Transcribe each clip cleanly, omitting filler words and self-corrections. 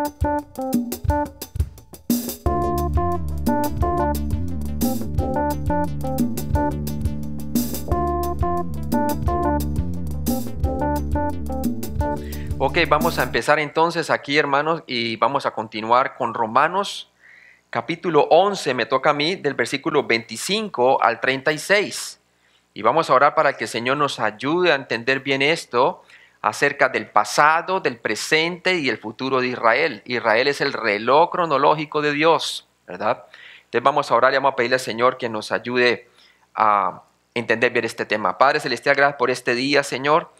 Ok, vamos a empezar entonces aquí, hermanos, y vamos a continuar con Romanos capítulo 11, me toca a mí, del versículo 25 al 36. Y vamos a orar para que el Señor nos ayude a entender bien esto acerca del pasado, del presente y el futuro de Israel. Israel es el reloj cronológico de Dios, ¿verdad? Entonces vamos a orar y vamos a pedirle al Señor que nos ayude a entender bien este tema. Padre Celestial, gracias por este día, Señor.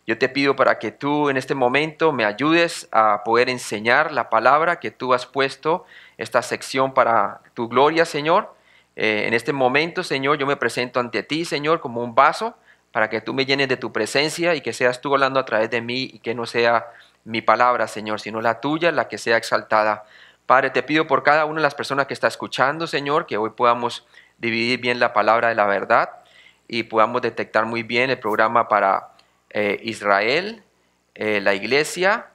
Yo te pido para que tú en este momento me ayudes a poder enseñar la palabra que tú has puesto, esta sección para tu gloria, Señor. En este momento, Señor, yo me presento ante ti, Señor, como un vaso, para que tú me llenes de tu presencia y que seas tú hablando a través de mí y que no sea mi palabra, Señor, sino la tuya, la que sea exaltada. Padre, te pido por cada una de las personas que está escuchando, Señor, que hoy podamos dividir bien la palabra de la verdad y podamos detectar muy bien el programa para Israel, la iglesia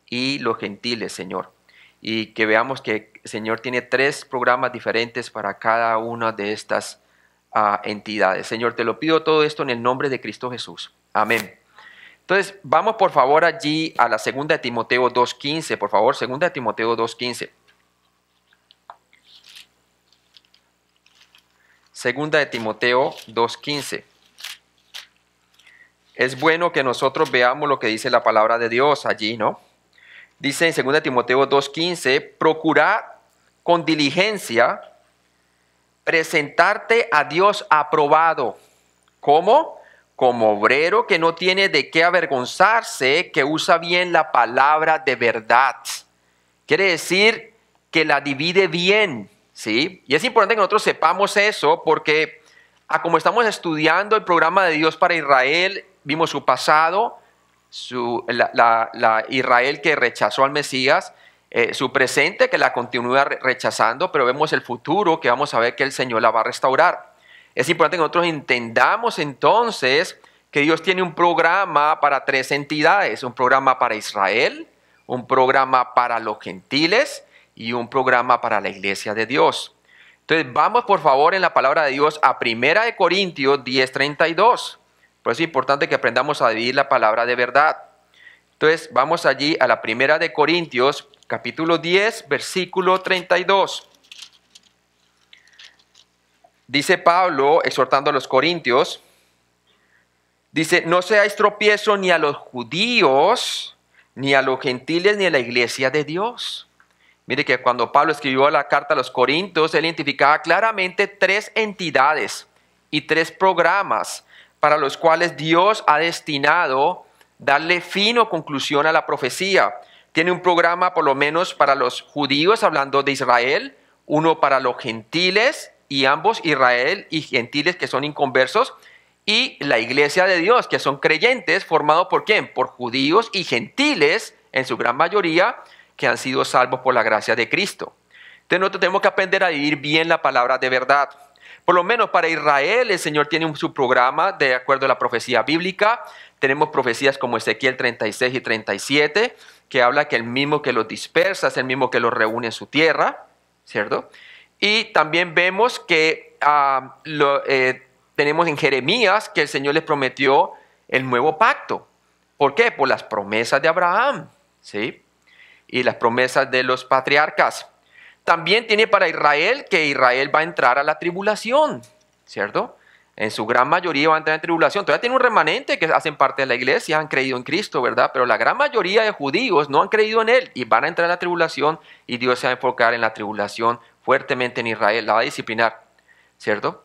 y los gentiles, Señor. Y que veamos que el Señor tiene 3 programas diferentes para cada una de estas entidades. Señor, te lo pido todo esto en el nombre de Cristo Jesús. Amén. Entonces, vamos por favor allí a la 2 de Timoteo 2.15, por favor, 2 de Timoteo 2.15. 2 de Timoteo 2.15. Es bueno que nosotros veamos lo que dice la palabra de Dios allí, ¿no? Dice en 2 Timoteo 2.15, procura con diligencia presentarte a Dios aprobado. ¿Cómo? Como obrero que no tiene de qué avergonzarse, que usa bien la palabra de verdad. Quiere decir que la divide bien, ¿sí? Y es importante que nosotros sepamos eso porque como estamos estudiando el programa de Dios para Israel, vimos su pasado, la Israel que rechazó al Mesías, su presente que la continúa rechazando, pero vemos el futuro que vamos a ver que el Señor la va a restaurar. Es importante que nosotros entendamos entonces que Dios tiene un programa para 3 entidades, un programa para Israel, un programa para los gentiles y un programa para la iglesia de Dios. Entonces vamos por favor en la palabra de Dios a 1 Corintios 10:32. Por eso es importante que aprendamos a dividir la palabra de verdad. Entonces vamos allí a la 1 Corintios capítulo 10 versículo 32. Dice Pablo exhortando a los corintios, dice, no seáis tropiezo ni a los judíos, ni a los gentiles, ni a la iglesia de Dios. Mire que cuando Pablo escribió la carta a los Corintios, él identificaba claramente 3 entidades y 3 programas para los cuales Dios ha destinado darle fin o conclusión a la profecía. Tiene un programa por lo menos para los judíos, hablando de Israel, uno para los gentiles, y ambos, Israel y gentiles que son inconversos, y la iglesia de Dios, que son creyentes, formado por ¿quién? Por judíos y gentiles, en su gran mayoría, que han sido salvos por la gracia de Cristo. Entonces nosotros tenemos que aprender a vivir bien la palabra de verdad. Por lo menos para Israel el Señor tiene su programa de acuerdo a la profecía bíblica. Tenemos profecías como Ezequiel 36 y 37, que habla que el mismo que los dispersa es el mismo que los reúne en su tierra, ¿cierto? Y también vemos que tenemos en Jeremías que el Señor les prometió el nuevo pacto. ¿Por qué? Por las promesas de Abraham, ¿sí? Y las promesas de los patriarcas. También tiene para Israel que Israel va a entrar a la tribulación, ¿cierto? En su gran mayoría va a entrar en tribulación. Todavía tiene un remanente que hacen parte de la iglesia, han creído en Cristo, ¿verdad? Pero la gran mayoría de judíos no han creído en Él y van a entrar a la tribulación y Dios se va a enfocar en la tribulación fuertemente en Israel, la va a disciplinar, ¿cierto?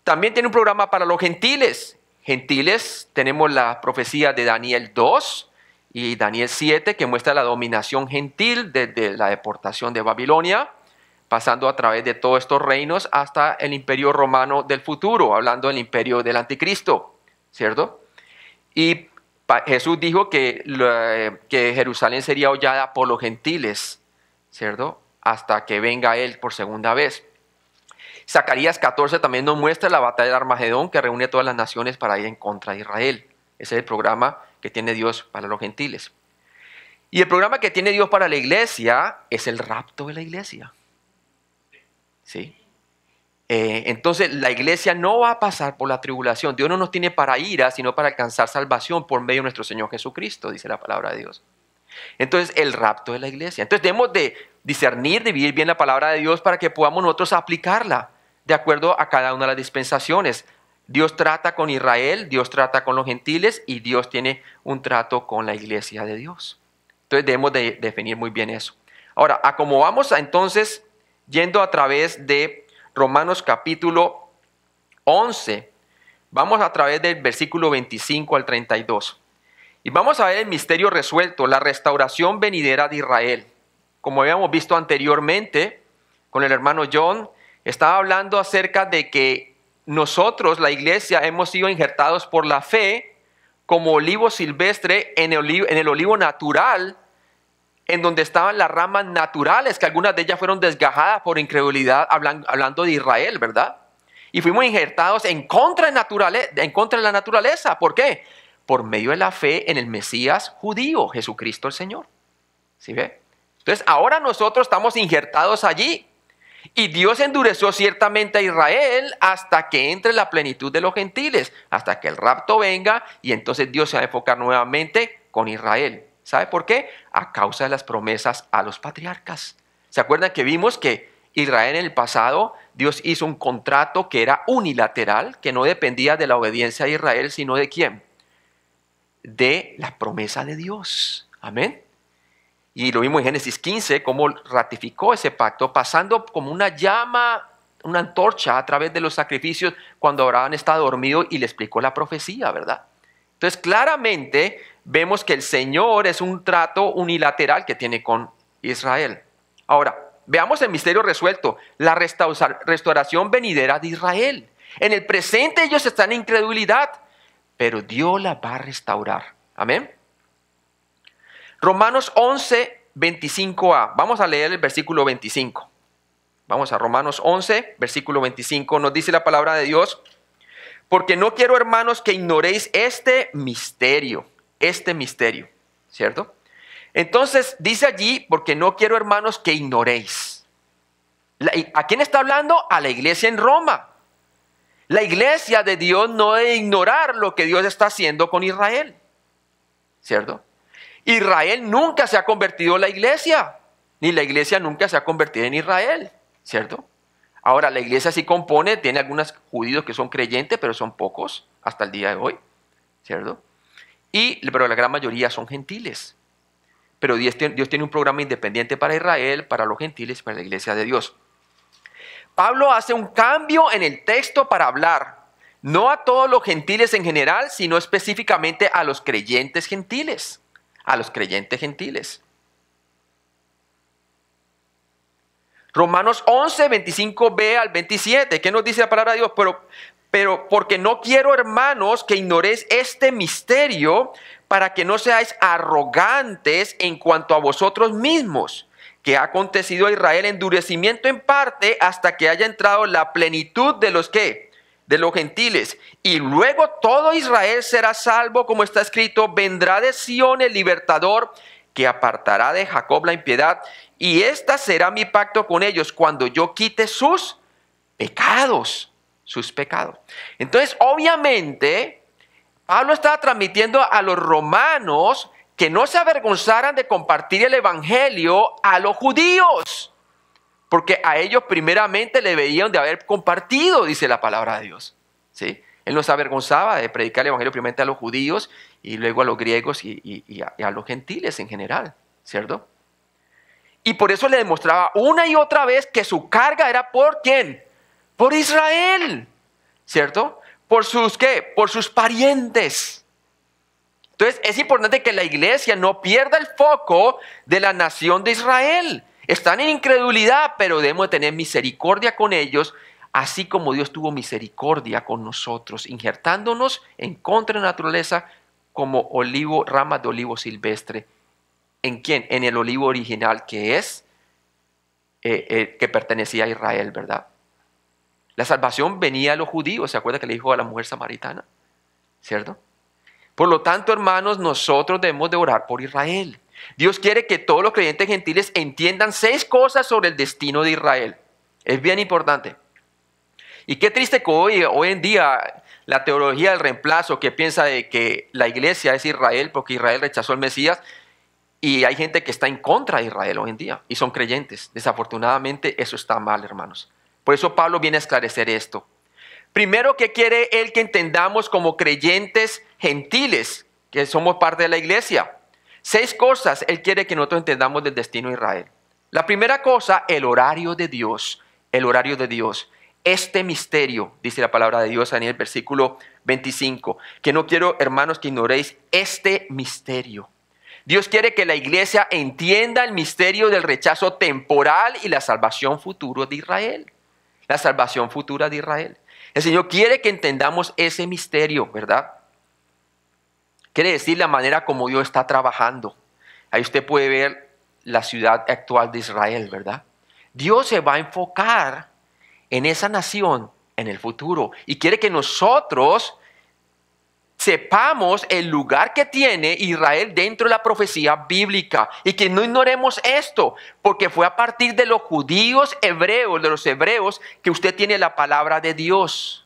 También tiene un programa para los gentiles. Gentiles, tenemos la profecía de Daniel 2 y Daniel 7 que muestra la dominación gentil desde la deportación de Babilonia, pasando a través de todos estos reinos hasta el imperio romano del futuro, hablando del imperio del anticristo, ¿cierto? Y Jesús dijo que Jerusalén sería hollada por los gentiles, ¿cierto? Hasta que venga Él por segunda vez. Zacarías 14 también nos muestra la batalla de Armagedón que reúne a todas las naciones para ir en contra de Israel. Ese es el programa que tiene Dios para los gentiles. Y el programa que tiene Dios para la iglesia es el rapto de la iglesia. ¿Sí? Entonces la iglesia no va a pasar por la tribulación. Dios no nos tiene para ira, sino para alcanzar salvación por medio de nuestro Señor Jesucristo, dice la palabra de Dios. Entonces el rapto de la iglesia. Entonces debemos de discernir, de vivir bien la palabra de Dios para que podamos nosotros aplicarla de acuerdo a cada una de las dispensaciones. Dios trata con Israel, Dios trata con los gentiles y Dios tiene un trato con la iglesia de Dios. Entonces debemos de definir muy bien eso. Ahora, a como vamos entonces yendo a través de Romanos capítulo 11, vamos a través del versículo 25 al 32. Y vamos a ver el misterio resuelto, la restauración venidera de Israel. Como habíamos visto anteriormente con el hermano John, estaba hablando acerca de que nosotros, la iglesia, hemos sido injertados por la fe como olivo silvestre en el olivo natural, en donde estaban las ramas naturales, que algunas de ellas fueron desgajadas por incredulidad, hablando de Israel, ¿verdad? Y fuimos injertados en contra de la naturaleza. ¿Por qué? Por medio de la fe en el Mesías judío, Jesucristo el Señor. ¿Sí ve? Entonces, ahora nosotros estamos injertados allí. Y Dios endureció ciertamente a Israel hasta que entre la plenitud de los gentiles, hasta que el rapto venga y entonces Dios se va a enfocar nuevamente con Israel. ¿Sabe por qué? A causa de las promesas a los patriarcas. ¿Se acuerdan que vimos que Israel en el pasado, Dios hizo un contrato que era unilateral, que no dependía de la obediencia de Israel, sino de ¿quién? De la promesa de Dios. Amén. Y lo vimos en Génesis 15, cómo ratificó ese pacto, pasando como una llama, una antorcha a través de los sacrificios cuando Abraham estaba dormido y le explicó la profecía, ¿verdad? Entonces, claramente vemos que el Señor es un trato unilateral que tiene con Israel. Ahora, veamos el misterio resuelto, la restauración venidera de Israel. En el presente ellos están en incredulidad, pero Dios la va a restaurar. Amén. Romanos 11, 25a. Vamos a leer el versículo 25. Vamos a Romanos 11, versículo 25. Nos dice la palabra de Dios. Porque no quiero, hermanos, que ignoréis este misterio, ¿cierto? Entonces dice allí, porque no quiero, hermanos, que ignoréis. ¿A quién está hablando? A la iglesia en Roma. La iglesia de Dios no debe ignorar lo que Dios está haciendo con Israel, ¿cierto? Israel nunca se ha convertido en la iglesia, ni la iglesia nunca se ha convertido en Israel, ¿cierto? Ahora, la iglesia sí compone, tiene algunos judíos que son creyentes, pero son pocos hasta el día de hoy, ¿cierto? Pero la gran mayoría son gentiles. Pero Dios tiene un programa independiente para Israel, para los gentiles y para la iglesia de Dios. Pablo hace un cambio en el texto para hablar, no a todos los gentiles en general, sino específicamente a los creyentes gentiles. A los creyentes gentiles. Romanos 11, 25b al 27. ¿Qué nos dice la palabra de Dios? Pero porque no quiero, hermanos, que ignoréis este misterio, para que no seáis arrogantes en cuanto a vosotros mismos, que ha acontecido a Israel endurecimiento en parte hasta que haya entrado la plenitud de los ¿qué? De los gentiles. Y luego todo Israel será salvo, como está escrito, vendrá de Sión el libertador, que apartará de Jacob la impiedad, y esta será mi pacto con ellos cuando yo quite sus pecados. Entonces, obviamente, Pablo estaba transmitiendo a los romanos que no se avergonzaran de compartir el evangelio a los judíos, porque a ellos primeramente le veían de haber compartido, dice la palabra de Dios. ¿Sí? Él no se avergonzaba de predicar el evangelio primeramente a los judíos y luego a los griegos y a los gentiles en general, ¿cierto? Y por eso le demostraba una y otra vez que su carga era ¿por quién? Por Israel, ¿cierto? ¿Por sus qué? Por sus parientes. Entonces es importante que la iglesia no pierda el foco de la nación de Israel. Están en incredulidad, pero debemos tener misericordia con ellos, así como Dios tuvo misericordia con nosotros, injertándonos en contra de la naturaleza como ramas de olivo silvestre. ¿En quién? En el olivo original que es, que pertenecía a Israel, ¿verdad? La salvación venía a los judíos, ¿se acuerda que le dijo a la mujer samaritana? ¿Cierto? Por lo tanto, hermanos, nosotros debemos de orar por Israel. Dios quiere que todos los creyentes gentiles entiendan 6 cosas sobre el destino de Israel. Es bien importante. Y qué triste que hoy en día la teología del reemplazo que piensa de que la iglesia es Israel porque Israel rechazó al Mesías, y hay gente que está en contra de Israel hoy en día y son creyentes. Desafortunadamente eso está mal, hermanos. Por eso Pablo viene a esclarecer esto. Primero, ¿qué quiere él que entendamos como creyentes gentiles, que somos parte de la iglesia? 6 cosas él quiere que nosotros entendamos del destino de Israel. La primera cosa, el horario de Dios. El horario de Dios. Este misterio, dice la palabra de Dios en el versículo 25, que no quiero, hermanos, que ignoréis este misterio. Dios quiere que la iglesia entienda el misterio del rechazo temporal y la salvación futura de Israel. La salvación futura de Israel. El Señor quiere que entendamos ese misterio, ¿verdad? Quiere decir la manera como Dios está trabajando. Ahí usted puede ver la ciudad actual de Israel, ¿verdad? Dios se va a enfocar en esa nación en el futuro y quiere que nosotros sepamos el lugar que tiene Israel dentro de la profecía bíblica y que no ignoremos esto, porque fue a partir de los judíos hebreos, de los hebreos, que usted tiene la palabra de Dios.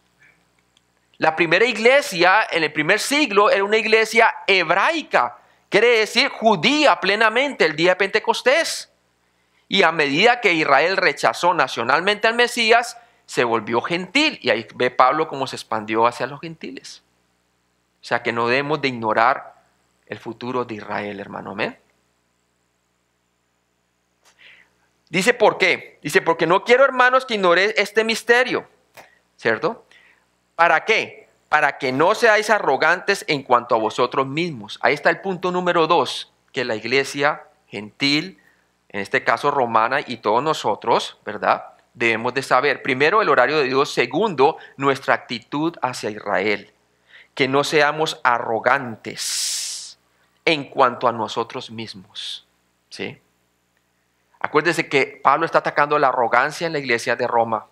La primera iglesia en el primer siglo era una iglesia hebraica, quiere decir judía plenamente el día de Pentecostés. Y a medida que Israel rechazó nacionalmente al Mesías, se volvió gentil. Y ahí ve Pablo cómo se expandió hacia los gentiles. O sea que no debemos de ignorar el futuro de Israel, hermano. Amén. Dice, ¿por qué? Dice, porque no quiero, hermanos, que ignoréis este misterio. ¿Cierto? ¿Para qué? Para que no seáis arrogantes en cuanto a vosotros mismos. Ahí está el punto número 2, que la iglesia gentil, en este caso romana, y todos nosotros, ¿verdad?, debemos de saber. Primero, el horario de Dios. Segundo, nuestra actitud hacia Israel. Que no seamos arrogantes en cuanto a nosotros mismos. ¿Sí? Acuérdense que Pablo está atacando la arrogancia en la iglesia de Roma.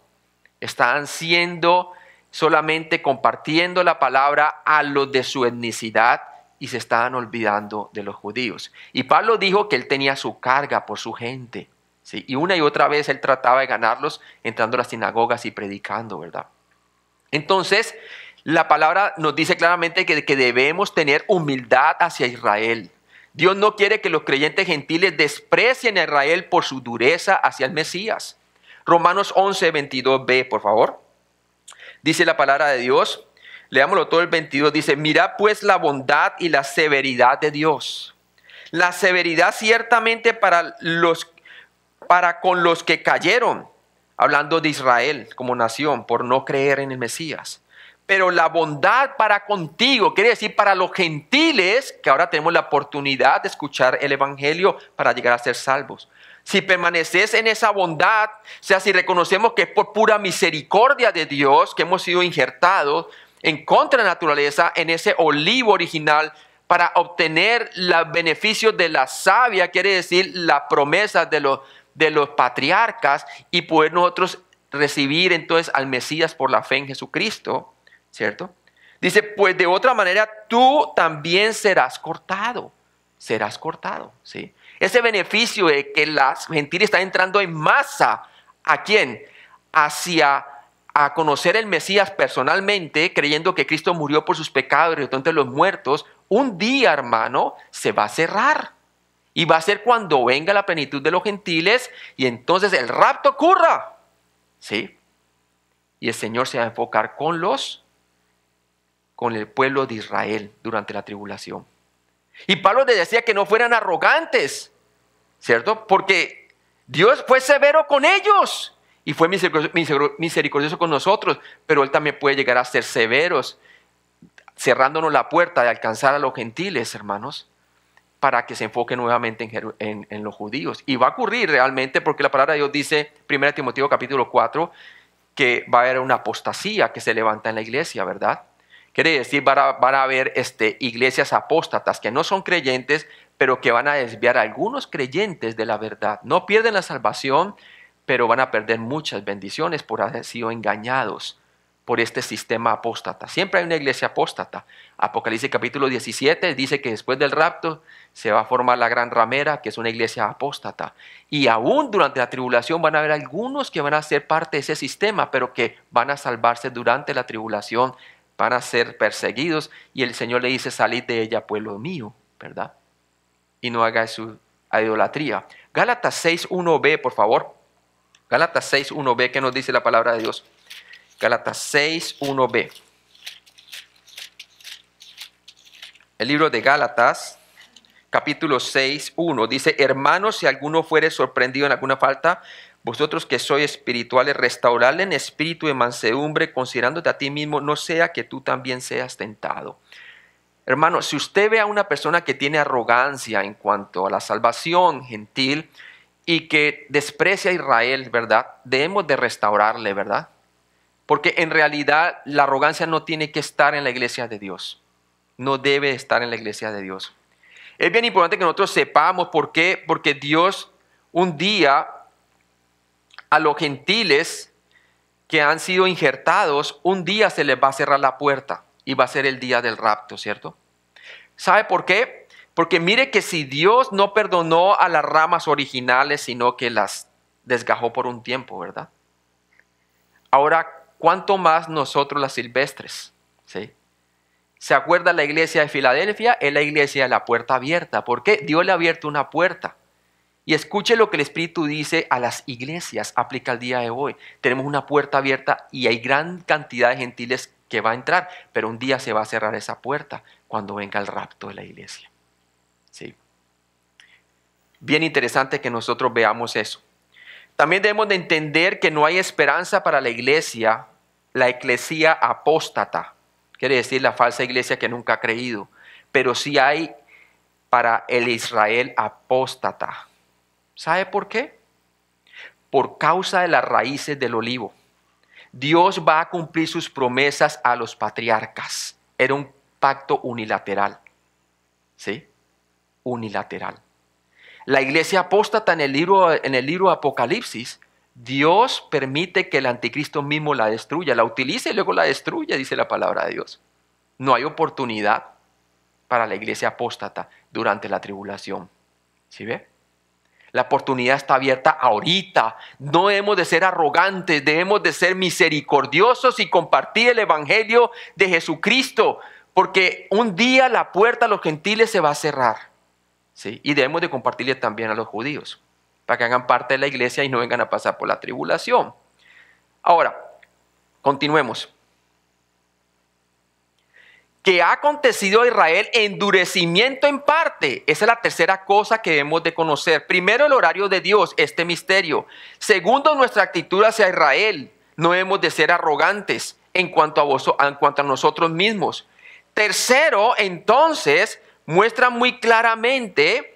Están siendo solamente compartiendo la palabra a los de su etnicidad y se estaban olvidando de los judíos. Y Pablo dijo que él tenía su carga por su gente. ¿Sí? Y una y otra vez él trataba de ganarlos entrando a las sinagogas y predicando, ¿verdad? Entonces, la palabra nos dice claramente que debemos tener humildad hacia Israel. Dios no quiere que los creyentes gentiles desprecien a Israel por su dureza hacia el Mesías. Romanos 11, 22b, por favor. Dice la palabra de Dios, leámoslo todo el 22, dice, mirad pues la bondad y la severidad de Dios. La severidad ciertamente para con los que cayeron, hablando de Israel como nación, por no creer en el Mesías. Pero la bondad para contigo, quiere decir para los gentiles, que ahora tenemos la oportunidad de escuchar el evangelio para llegar a ser salvos. Si permaneces en esa bondad, o sea, si reconocemos que es por pura misericordia de Dios que hemos sido injertados en contra de la naturaleza, en ese olivo original, para obtener los beneficios de la savia, quiere decir la promesa de los patriarcas, y poder nosotros recibir entonces al Mesías por la fe en Jesucristo. ¿Cierto? Dice, pues de otra manera tú también serás cortado. Serás cortado, ¿sí? Ese beneficio de que las gentiles están entrando en masa, ¿a quién? A conocer el Mesías personalmente, creyendo que Cristo murió por sus pecados y resucitó entre los muertos, un día, hermano, se va a cerrar. Y va a ser cuando venga la plenitud de los gentiles y entonces el rapto ocurra. ¿Sí? Y el Señor se va a enfocar con el pueblo de Israel durante la tribulación. Y Pablo les decía que no fueran arrogantes, ¿cierto? Porque Dios fue severo con ellos y fue misericordioso con nosotros, pero Él también puede llegar a ser severos, cerrándonos la puerta de alcanzar a los gentiles, hermanos, para que se enfoque nuevamente en los judíos. Y va a ocurrir realmente porque la palabra de Dios dice, 1 Timoteo capítulo 4, que va a haber una apostasía que se levanta en la iglesia, ¿verdad? Quiere decir, van a haber iglesias apóstatas que no son creyentes, pero que van a desviar a algunos creyentes de la verdad. No pierden la salvación, pero van a perder muchas bendiciones por haber sido engañados por este sistema apóstata. Siempre hay una iglesia apóstata. Apocalipsis capítulo 17 dice que después del rapto se va a formar la gran ramera, que es una iglesia apóstata. Y aún durante la tribulación van a haber algunos que van a ser parte de ese sistema, pero que van a salvarse durante la tribulación, van a ser perseguidos. Y el Señor le dice, salid de ella, pueblo mío, ¿verdad? Y no hagáis su idolatría. Gálatas 6.1b, por favor. Gálatas 6.1b, ¿qué nos dice la palabra de Dios? Gálatas 6.1b. El libro de Gálatas, capítulo 6.1, dice, hermanos, si alguno fuere sorprendido en alguna falta, vosotros que sois espirituales, restauradle en espíritu de mansedumbre, considerándote a ti mismo, no sea que tú también seas tentado. Hermano, si usted ve a una persona que tiene arrogancia en cuanto a la salvación gentil y que desprecia a Israel, ¿verdad? Debemos de restaurarle, ¿verdad? Porque en realidad la arrogancia no tiene que estar en la iglesia de Dios. No debe estar en la iglesia de Dios. Es bien importante que nosotros sepamos por qué. Porque Dios un día a los gentiles que han sido injertados, un día se les va a cerrar la puerta y va a ser el día del rapto, ¿cierto? ¿Sabe por qué? Porque mire que si Dios no perdonó a las ramas originales, sino que las desgajó por un tiempo, ¿verdad? Ahora, ¿cuánto más nosotros las silvestres? ¿Sí? ¿Se acuerda la iglesia de Filadelfia? Es la iglesia de la puerta abierta. ¿Por qué? Dios le ha abierto una puerta. Y escuche lo que el Espíritu dice a las iglesias, aplica al día de hoy. Tenemos una puerta abierta y hay gran cantidad de gentiles que va a entrar, pero un día se va a cerrar esa puerta cuando venga el rapto de la iglesia. ¿Sí? Bien interesante que nosotros veamos eso. También debemos de entender que no hay esperanza para la eclesía apóstata. Quiere decir la falsa iglesia que nunca ha creído. Pero sí hay para el Israel apóstata. ¿Sabe por qué? Por causa de las raíces del olivo. Dios va a cumplir sus promesas a los patriarcas. Era un pacto unilateral. ¿Sí? Unilateral. La iglesia apóstata en el libro Apocalipsis, Dios permite que el anticristo mismo la destruya, la utilice y luego la destruya, dice la palabra de Dios. No hay oportunidad para la iglesia apóstata durante la tribulación. ¿Sí ve? La oportunidad está abierta ahorita. No debemos de ser arrogantes, debemos de ser misericordiosos y compartir el evangelio de Jesucristo, porque un día la puerta a los gentiles se va a cerrar. ¿Sí? Y debemos de compartirle también a los judíos, para que hagan parte de la iglesia y no vengan a pasar por la tribulación. Ahora, continuemos. ¿Qué ha acontecido a Israel? Endurecimiento en parte. Esa es la tercera cosa que debemos de conocer. Primero, el horario de Dios, este misterio. Segundo, nuestra actitud hacia Israel. No debemos de ser arrogantes en cuanto a nosotros mismos. Tercero, entonces, muestra muy claramente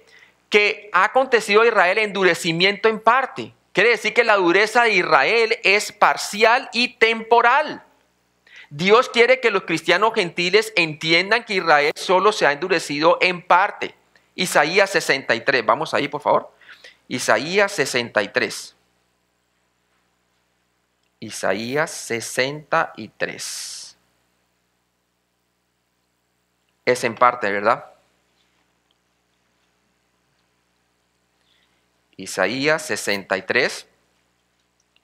que ha acontecido a Israel endurecimiento en parte. Quiere decir que la dureza de Israel es parcial y temporal. Dios quiere que los cristianos gentiles entiendan que Israel solo se ha endurecido en parte. Isaías 63, vamos ahí por favor. Isaías 63. Isaías 63. Es en parte, ¿verdad? Isaías 63,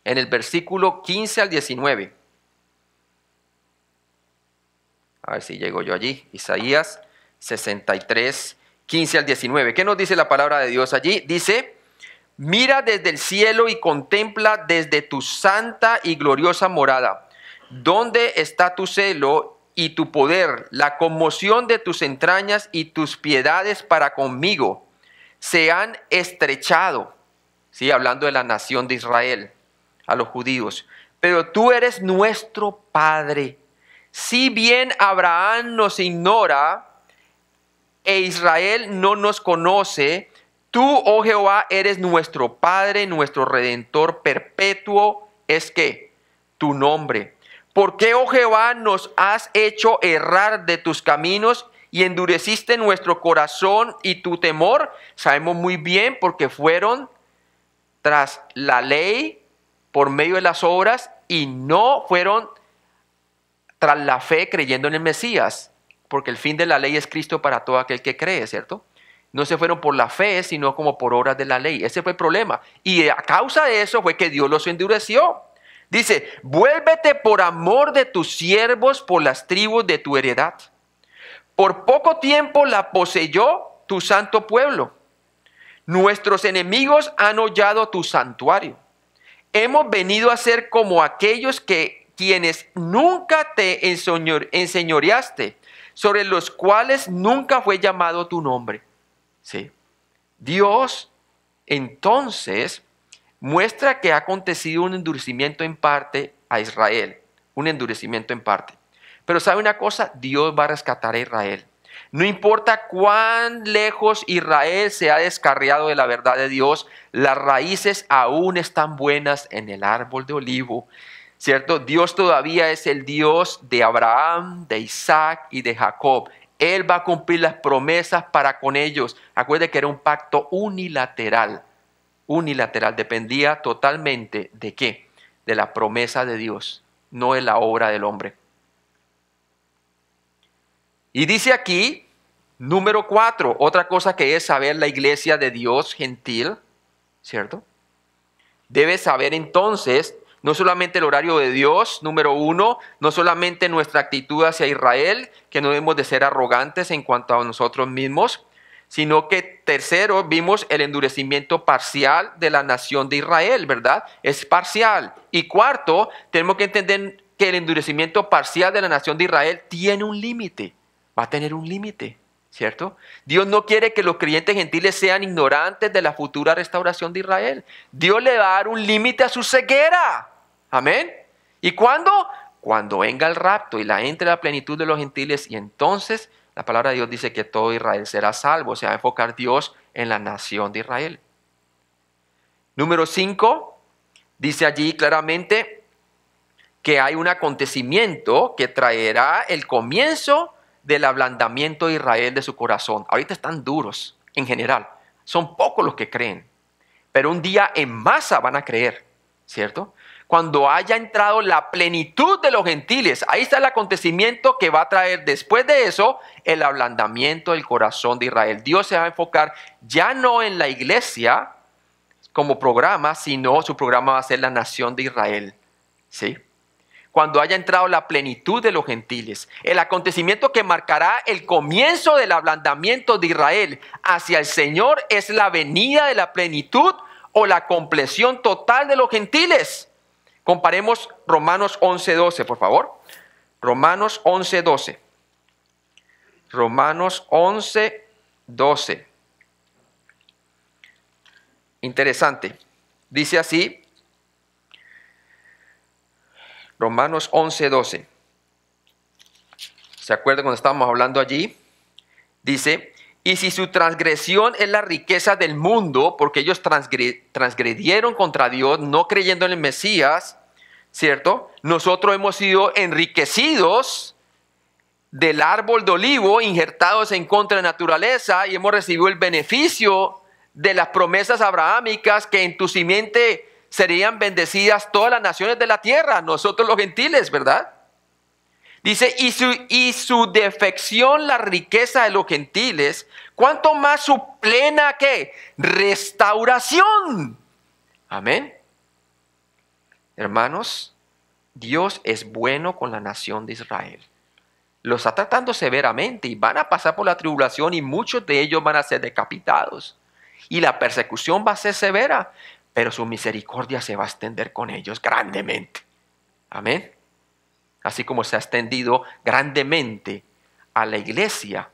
en el versículo 15 al 19. A ver si llego yo allí. Isaías 63, 15 al 19. ¿Qué nos dice la palabra de Dios allí? Dice, mira desde el cielo y contempla desde tu santa y gloriosa morada. ¿Dónde está tu celo y tu poder, la conmoción de tus entrañas y tus piedades para conmigo? Se han estrechado, ¿sí? Hablando de la nación de Israel, a los judíos. Pero tú eres nuestro Padre. Si bien Abraham nos ignora e Israel no nos conoce, tú, oh Jehová, eres nuestro Padre, nuestro Redentor perpetuo, es que tu nombre. ¿Por qué, oh Jehová, nos has hecho errar de tus caminos y endureciste nuestro corazón y tu temor? Sabemos muy bien porque fueron tras la ley por medio de las obras y no fueron tras la fe creyendo en el Mesías, porque el fin de la ley es Cristo para todo aquel que cree, ¿cierto? No se fueron por la fe, sino como por obras de la ley. Ese fue el problema. Y a causa de eso fue que Dios los endureció. Dice, vuélvete por amor de tus siervos, por las tribus de tu heredad. Por poco tiempo la poseyó tu santo pueblo. Nuestros enemigos han hollado tu santuario. Hemos venido a ser como aquellos quienes nunca te enseñoreaste, sobre los cuales nunca fue llamado tu nombre. Sí. Dios entonces muestra que ha acontecido un endurecimiento en parte a Israel, un endurecimiento en parte. Pero ¿sabe una cosa? Dios va a rescatar a Israel. No importa cuán lejos Israel se ha descarriado de la verdad de Dios, las raíces aún están buenas en el árbol de olivo, ¿cierto? Dios todavía es el Dios de Abraham, de Isaac y de Jacob. Él va a cumplir las promesas para con ellos. Acuerde que era un pacto unilateral. Unilateral, dependía totalmente ¿de qué? De la promesa de Dios, no de la obra del hombre. Y dice aquí, número 4, otra cosa que es saber la iglesia de Dios gentil, ¿cierto? Debe saber entonces, no solamente el horario de Dios, número 1, no solamente nuestra actitud hacia Israel, que no debemos de ser arrogantes en cuanto a nosotros mismos, sino que tercero, vimos el endurecimiento parcial de la nación de Israel, ¿verdad? Es parcial. Y cuarto, tenemos que entender que el endurecimiento parcial de la nación de Israel tiene un límite. Va a tener un límite, ¿cierto? Dios no quiere que los creyentes gentiles sean ignorantes de la futura restauración de Israel. Dios le va a dar un límite a su ceguera. Amén. ¿Y cuándo? Cuando venga el rapto y la entre la plenitud de los gentiles, y entonces la palabra de Dios dice que todo Israel será salvo. Se va a enfocar Dios en la nación de Israel. Número 5, dice allí claramente que hay un acontecimiento que traerá el comienzo del ablandamiento de Israel de su corazón. Ahorita están duros en general. Son pocos los que creen. Pero un día en masa van a creer, ¿cierto? Cuando haya entrado la plenitud de los gentiles, ahí está el acontecimiento que va a traer después de eso el ablandamiento del corazón de Israel. Dios se va a enfocar ya no en la iglesia como programa, sino su programa va a ser la nación de Israel, ¿sí? Cuando haya entrado la plenitud de los gentiles, el acontecimiento que marcará el comienzo del ablandamiento de Israel hacia el Señor es la venida de la plenitud o la compleción total de los gentiles. Comparemos Romanos 11:12, por favor. Romanos 11:12. Romanos 11:12. Interesante. Dice así. Romanos 11:12. ¿Se acuerdan cuando estábamos hablando allí? Dice, y si su transgresión es la riqueza del mundo, porque ellos transgredieron contra Dios, no creyendo en el Mesías, ¿cierto? Nosotros hemos sido enriquecidos del árbol de olivo, injertados en contra de la naturaleza, y hemos recibido el beneficio de las promesas abrahámicas que en tu simiente serían bendecidas todas las naciones de la tierra, nosotros los gentiles, ¿verdad? Dice, y su defección, la riqueza de los gentiles, ¿cuánto más su plena, qué? Restauración. Amén. Hermanos, Dios es bueno con la nación de Israel. Los está tratando severamente y van a pasar por la tribulación y muchos de ellos van a ser decapitados. Y la persecución va a ser severa, pero su misericordia se va a extender con ellos grandemente. Amén. Así como se ha extendido grandemente a la iglesia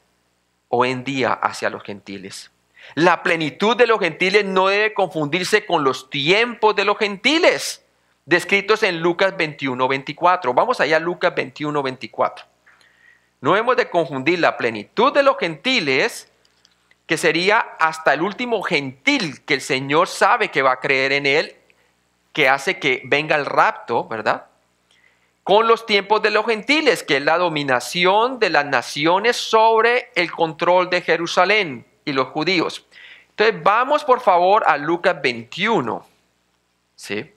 hoy en día hacia los gentiles. La plenitud de los gentiles no debe confundirse con los tiempos de los gentiles, descritos en Lucas 21:24. Vamos allá a Lucas 21:24. No hemos de confundir la plenitud de los gentiles, que sería hasta el último gentil que el Señor sabe que va a creer en Él, que hace que venga el rapto, ¿verdad? Con los tiempos de los gentiles, que es la dominación de las naciones sobre el control de Jerusalén y los judíos. Entonces vamos por favor a Lucas 21, ¿sí?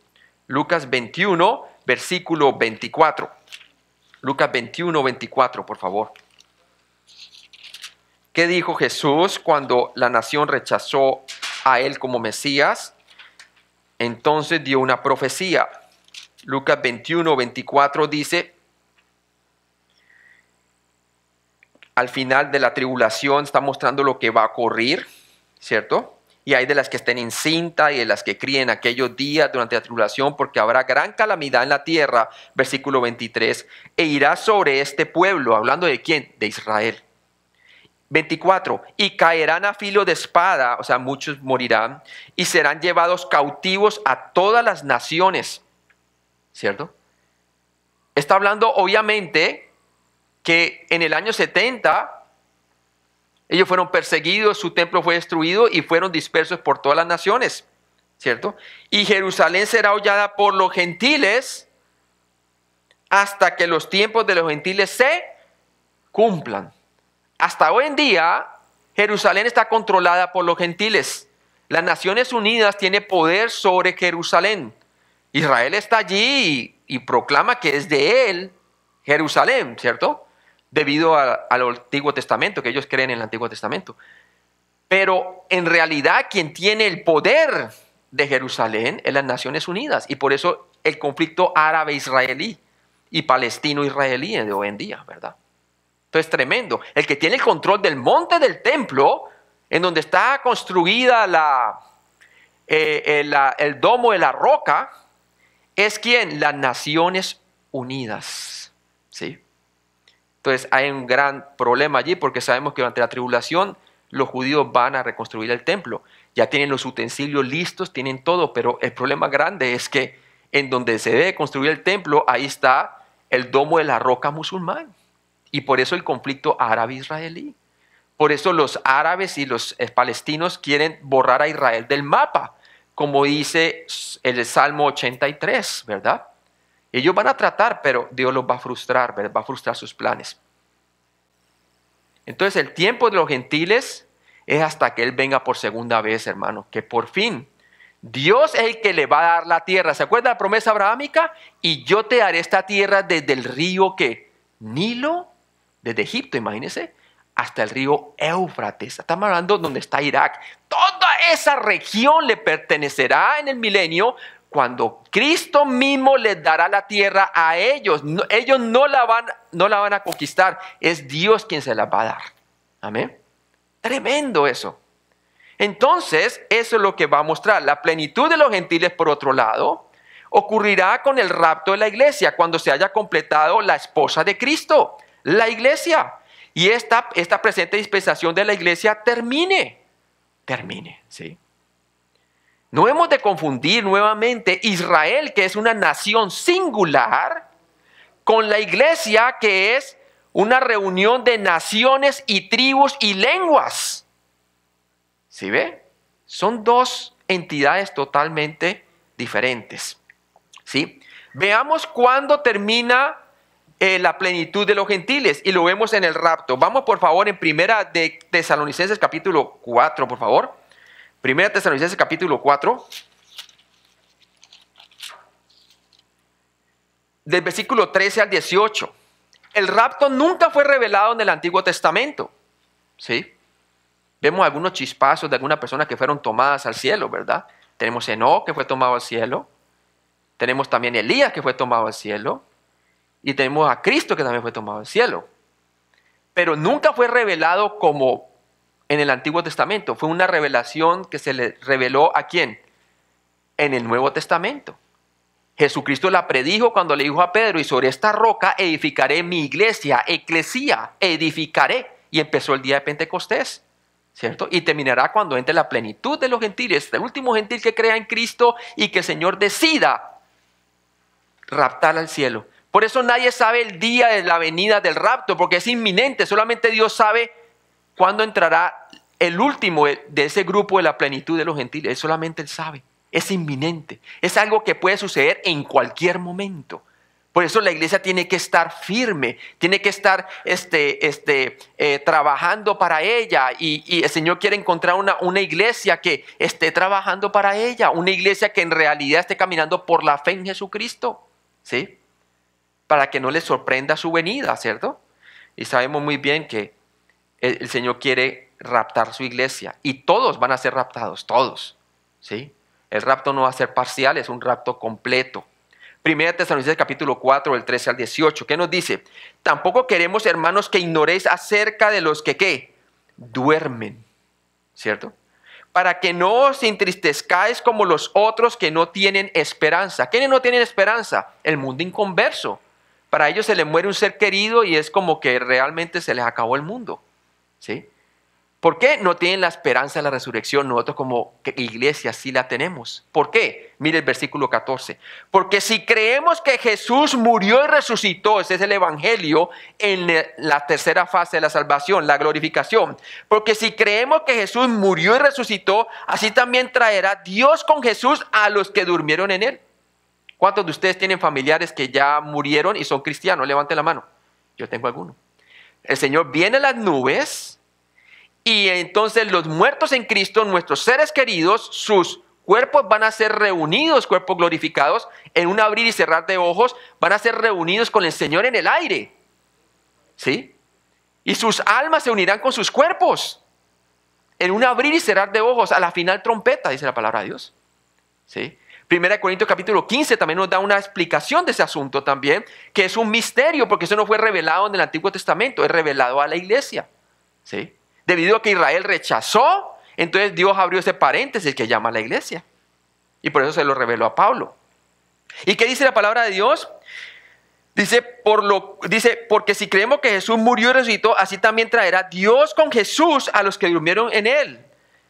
Lucas 21, versículo 24. Lucas 21, 24, por favor. ¿Qué dijo Jesús cuando la nación rechazó a él como Mesías? Entonces dio una profecía. Lucas 21, 24 dice: al final de la tribulación está mostrando lo que va a ocurrir, ¿cierto? Y hay de las que estén encinta y de las que críen aquellos días durante la tribulación, porque habrá gran calamidad en la tierra, versículo 23, e irá sobre este pueblo, hablando de quién, de Israel. 24, y caerán a filo de espada, o sea, muchos morirán, y serán llevados cautivos a todas las naciones, ¿cierto? Está hablando obviamente que en el año 70 ellos fueron perseguidos, su templo fue destruido y fueron dispersos por todas las naciones, ¿cierto? Y Jerusalén será hollada por los gentiles hasta que los tiempos de los gentiles se cumplan. Hasta hoy en día, Jerusalén está controlada por los gentiles. Las Naciones Unidas tienen poder sobre Jerusalén. Israel está allí y proclama que es de él Jerusalén, ¿cierto? Debido al Antiguo Testamento, que ellos creen en el Antiguo Testamento. Pero en realidad quien tiene el poder de Jerusalén es las Naciones Unidas. Y por eso el conflicto árabe-israelí y palestino-israelí de hoy en día, ¿verdad? Entonces, tremendo. El que tiene el control del monte del templo, en donde está construida el domo de la roca, es ¿quién? Las Naciones Unidas. ¿Sí? Entonces hay un gran problema allí porque sabemos que durante la tribulación los judíos van a reconstruir el templo. Ya tienen los utensilios listos, tienen todo, pero el problema grande es que en donde se debe construir el templo, ahí está el domo de la roca musulmán. Y por eso el conflicto árabe-israelí. Por eso los árabes y los palestinos quieren borrar a Israel del mapa, como dice el Salmo 83, ¿verdad? Ellos van a tratar, pero Dios los va a frustrar, ¿verdad? Va a frustrar sus planes. Entonces el tiempo de los gentiles es hasta que Él venga por segunda vez, hermano, que por fin Dios es el que le va a dar la tierra. ¿Se acuerda la promesa abrahámica? Y yo te daré esta tierra desde el río que Nilo, desde Egipto, imagínense, hasta el río Éufrates. Estamos hablando donde está Irak. Toda esa región le pertenecerá en el milenio cuando Cristo mismo les dará la tierra a ellos. Ellos no la van a conquistar. Es Dios quien se la va a dar. Amén. Tremendo eso. Entonces, eso es lo que va a mostrar. La plenitud de los gentiles, por otro lado, ocurrirá con el rapto de la iglesia, cuando se haya completado la esposa de Cristo, la iglesia. Y esta presente dispensación de la iglesia termine, ¿sí? No hemos de confundir nuevamente Israel, que es una nación singular, con la iglesia, que es una reunión de naciones y tribus y lenguas. ¿Sí ve? Son dos entidades totalmente diferentes. ¿Sí? Veamos cuándo termina la plenitud de los gentiles, y lo vemos en el rapto. Vamos por favor en Primera de Tesalonicenses capítulo 4, por favor. Primera de Tesalonicenses capítulo 4. Del versículo 13 al 18. El rapto nunca fue revelado en el Antiguo Testamento. ¿Sí? Vemos algunos chispazos de algunas personas que fueron tomadas al cielo, ¿verdad? Tenemos Enoc, que fue tomado al cielo. Tenemos también Elías, que fue tomado al cielo. Y tenemos a Cristo, que también fue tomado al cielo. Pero nunca fue revelado como en el Antiguo Testamento. Fue una revelación que se le reveló ¿a quién? En el Nuevo Testamento. Jesucristo la predijo cuando le dijo a Pedro: y sobre esta roca edificaré mi iglesia, eclesía, edificaré. Y empezó el día de Pentecostés, ¿cierto? Y terminará cuando entre la plenitud de los gentiles, el último gentil que crea en Cristo y que el Señor decida raptar al cielo. Por eso nadie sabe el día de la venida del rapto, porque es inminente. Solamente Dios sabe cuándo entrará el último de ese grupo de la plenitud de los gentiles. Solamente Él sabe. Es inminente. Es algo que puede suceder en cualquier momento. Por eso la iglesia tiene que estar firme, tiene que estar trabajando para ella. Y el Señor quiere encontrar una iglesia que esté trabajando para ella. Una iglesia que en realidad esté caminando por la fe en Jesucristo. ¿Sí? para que no les sorprenda su venida, ¿cierto? Y sabemos muy bien que el Señor quiere raptar su iglesia y todos van a ser raptados, todos, ¿sí? El rapto no va a ser parcial, es un rapto completo. Primera Tesalonicenses capítulo 4, del 13 al 18, ¿qué nos dice? Tampoco queremos, hermanos, que ignoréis acerca de los que, ¿qué? Duermen, ¿cierto? Para que no os entristezcáis como los otros que no tienen esperanza. ¿Quiénes no tienen esperanza? El mundo inconverso. Para ellos se les muere un ser querido y es como que realmente se les acabó el mundo, ¿sí? ¿Por qué no tienen la esperanza de la resurrección? Nosotros como iglesia sí la tenemos. ¿Por qué? Mire el versículo 14. Porque si creemos que Jesús murió y resucitó, ese es el evangelio en la tercera fase de la salvación, la glorificación. Porque si creemos que Jesús murió y resucitó, así también traerá Dios con Jesús a los que durmieron en él. ¿Cuántos de ustedes tienen familiares que ya murieron y son cristianos? Levanten la mano. Yo tengo alguno. El Señor viene en las nubes. Y entonces los muertos en Cristo, nuestros seres queridos, sus cuerpos van a ser reunidos, cuerpos glorificados, en un abrir y cerrar de ojos, van a ser reunidos con el Señor en el aire. ¿Sí? Y sus almas se unirán con sus cuerpos, en un abrir y cerrar de ojos, a la final trompeta, dice la palabra de Dios. ¿Sí? Primera de Corintios capítulo 15 también nos da una explicación de ese asunto también, que es un misterio, porque eso no fue revelado en el Antiguo Testamento, es revelado a la iglesia. ¿Sí? Debido a que Israel rechazó, entonces Dios abrió ese paréntesis que llama a la iglesia. Y por eso se lo reveló a Pablo. ¿Y qué dice la palabra de Dios? Dice, porque si creemos que Jesús murió y resucitó, así también traerá Dios con Jesús a los que durmieron en él.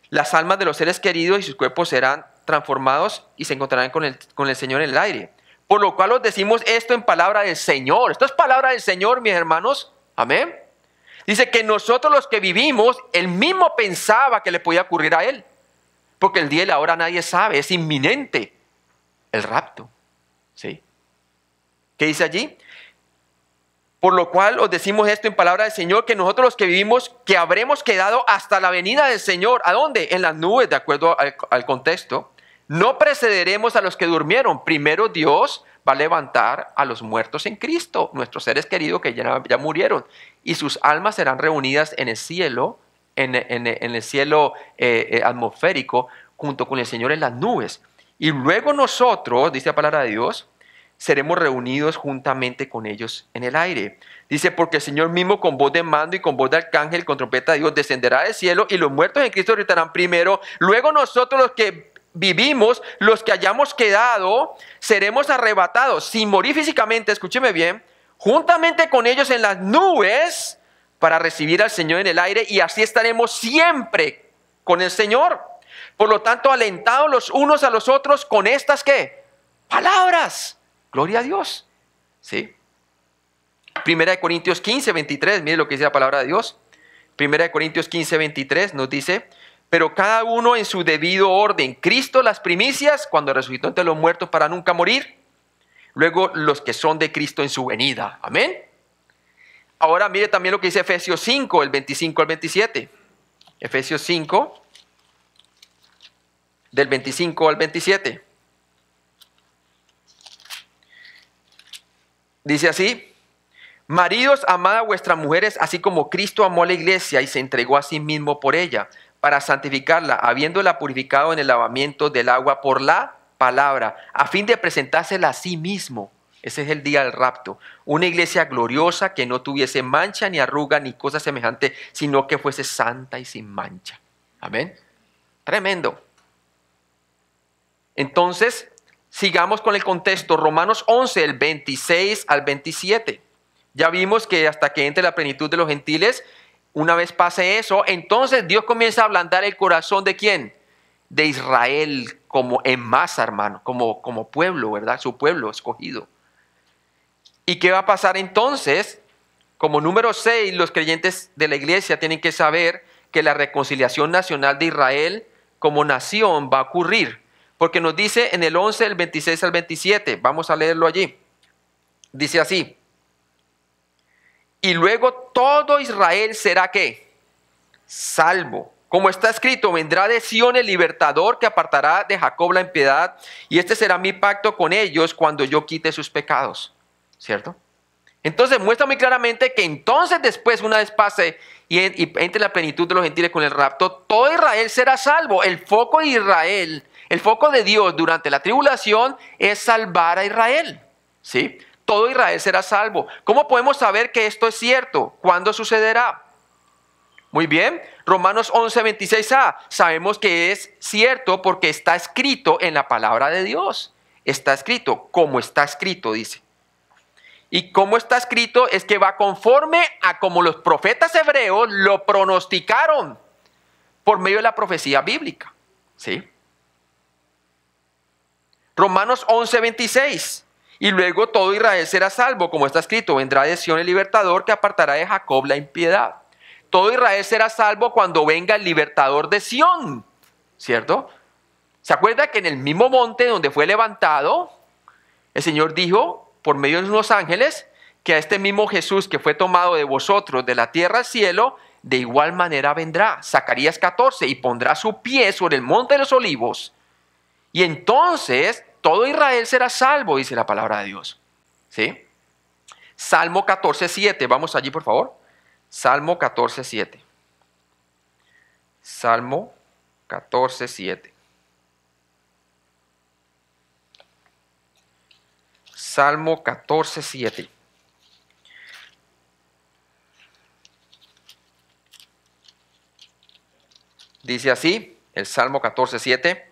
Las almas de los seres queridos y sus cuerpos serán transformados y se encontrarán con el Señor en el aire. Por lo cual os decimos esto en palabra del Señor. Esto es palabra del Señor, mis hermanos. Amén. Dice que nosotros los que vivimos, él mismo pensaba que le podía ocurrir a él. Porque el día y la hora nadie sabe, es inminente el rapto. ¿Sí? ¿Qué dice allí? Por lo cual os decimos esto en palabra del Señor, que nosotros los que vivimos, que habremos quedado hasta la venida del Señor. ¿A dónde? En las nubes, de acuerdo al contexto. No precederemos a los que durmieron. Primero Dios va a levantar a los muertos en Cristo, nuestros seres queridos que ya murieron. Y sus almas serán reunidas en el cielo, en el cielo atmosférico, junto con el Señor en las nubes. Y luego nosotros, dice la palabra de Dios, seremos reunidos juntamente con ellos en el aire. Dice, porque el Señor mismo con voz de mando y con voz de arcángel, con trompeta de Dios, descenderá del cielo y los muertos en Cristo gritarán primero. Luego nosotros los que vivimos, los que hayamos quedado, seremos arrebatados, sin morir físicamente, escúcheme bien, juntamente con ellos en las nubes para recibir al Señor en el aire y así estaremos siempre con el Señor. Por lo tanto, alentados los unos a los otros con estas, ¿qué? Palabras. Gloria a Dios. ¿Sí? Primera de Corintios 15, 23, mire lo que dice la palabra de Dios. Primera de Corintios 15, 23 nos dice, pero cada uno en su debido orden. Cristo las primicias, cuando resucitó entre los muertos para nunca morir. Luego los que son de Cristo en su venida. Amén. Ahora mire también lo que dice Efesios 5, el 25 al 27. Efesios 5, del 25 al 27. Dice así, maridos, amad a vuestras mujeres, así como Cristo amó a la iglesia y se entregó a sí mismo por ella, para santificarla, habiéndola purificado en el lavamiento del agua por la palabra, a fin de presentársela a sí mismo. Ese es el día del rapto. Una iglesia gloriosa que no tuviese mancha, ni arruga, ni cosa semejante, sino que fuese santa y sin mancha. Amén. Tremendo. Entonces, sigamos con el contexto. Romanos 11, el 26 al 27. Ya vimos que hasta que entre la plenitud de los gentiles, una vez pase eso, entonces Dios comienza a ablandar el corazón ¿de quién? De Israel, como en masa, hermano, como pueblo, ¿verdad? Su pueblo escogido. ¿Y qué va a pasar entonces? Como número 6, los creyentes de la iglesia tienen que saber que la reconciliación nacional de Israel como nación va a ocurrir. Porque nos dice en el 11, el 26 al 27, vamos a leerlo allí. Dice así, y luego todo Israel será ¿qué? Salvo. Como está escrito, vendrá de Sión el libertador que apartará de Jacob la impiedad, y este será mi pacto con ellos cuando yo quite sus pecados. ¿Cierto? Entonces muestra muy claramente que entonces después, una vez pase y entre la plenitud de los gentiles con el rapto, todo Israel será salvo. El foco de Israel, el foco de Dios durante la tribulación es salvar a Israel. ¿Sí? Todo Israel será salvo. ¿Cómo podemos saber que esto es cierto? ¿Cuándo sucederá? Muy bien, Romanos 11:26a, sabemos que es cierto porque está escrito en la palabra de Dios. Está escrito, como está escrito, dice. Y como está escrito es que va conforme a como los profetas hebreos lo pronosticaron por medio de la profecía bíblica. ¿Sí? Romanos 11:26. Y luego todo Israel será salvo, como está escrito, vendrá de Sión el libertador que apartará de Jacob la impiedad. Todo Israel será salvo cuando venga el libertador de Sión, ¿cierto? ¿Se acuerda que en el mismo monte donde fue levantado, el Señor dijo por medio de unos ángeles que a este mismo Jesús que fue tomado de vosotros de la tierra al cielo, de igual manera vendrá? Zacarías 14, y pondrá su pie sobre el monte de los olivos, y entonces todo Israel será salvo, dice la palabra de Dios. ¿Sí? Salmo 14:7, vamos allí por favor. Salmo 14:7. Salmo 14:7. Salmo 14:7. Dice así, el Salmo 14:7.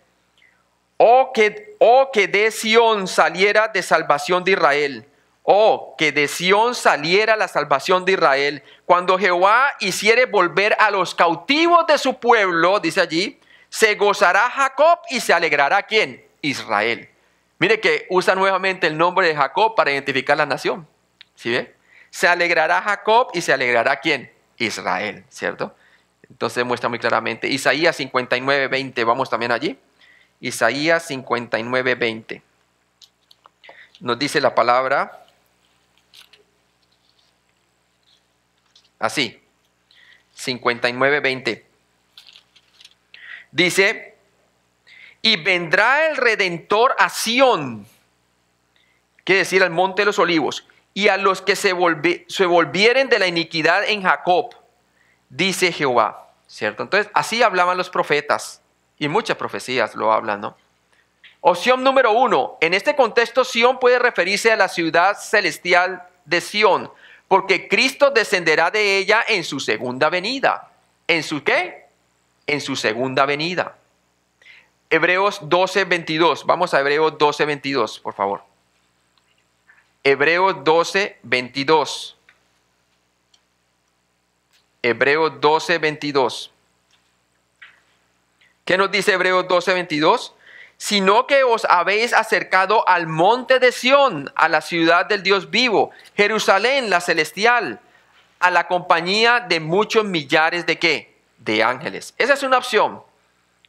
Oh que de Sión saliera de salvación de Israel. Oh, que de Sión saliera la salvación de Israel. Cuando Jehová hiciere volver a los cautivos de su pueblo, dice allí, se gozará Jacob y se alegrará ¿quién? Israel. Mire que usa nuevamente el nombre de Jacob para identificar la nación. ¿Sí ve? Se alegrará Jacob y se alegrará ¿quién? Israel, ¿cierto? Entonces muestra muy claramente. Isaías 59:20, vamos también allí. Isaías 59:20. Nos dice la palabra así, 59:20. Dice, y vendrá el Redentor a Sión, quiere decir al monte de los olivos, y a los que se volvieren de la iniquidad en Jacob, dice Jehová, ¿cierto? Entonces, así hablaban los profetas, y muchas profecías lo hablan, ¿no? Opción número 1, en este contexto Sión puede referirse a la ciudad celestial de Sión, porque Cristo descenderá de ella en su segunda venida. ¿En su qué? En su segunda venida. Hebreos 12:22. Vamos a Hebreos 12:22, por favor. Hebreos 12:22. Hebreos 12:22. ¿Qué nos dice Hebreos 12:22? Sino que os habéis acercado al monte de Sión, a la ciudad del Dios vivo, Jerusalén, la celestial, a la compañía de muchos millares de ¿qué? De ángeles. Esa es una opción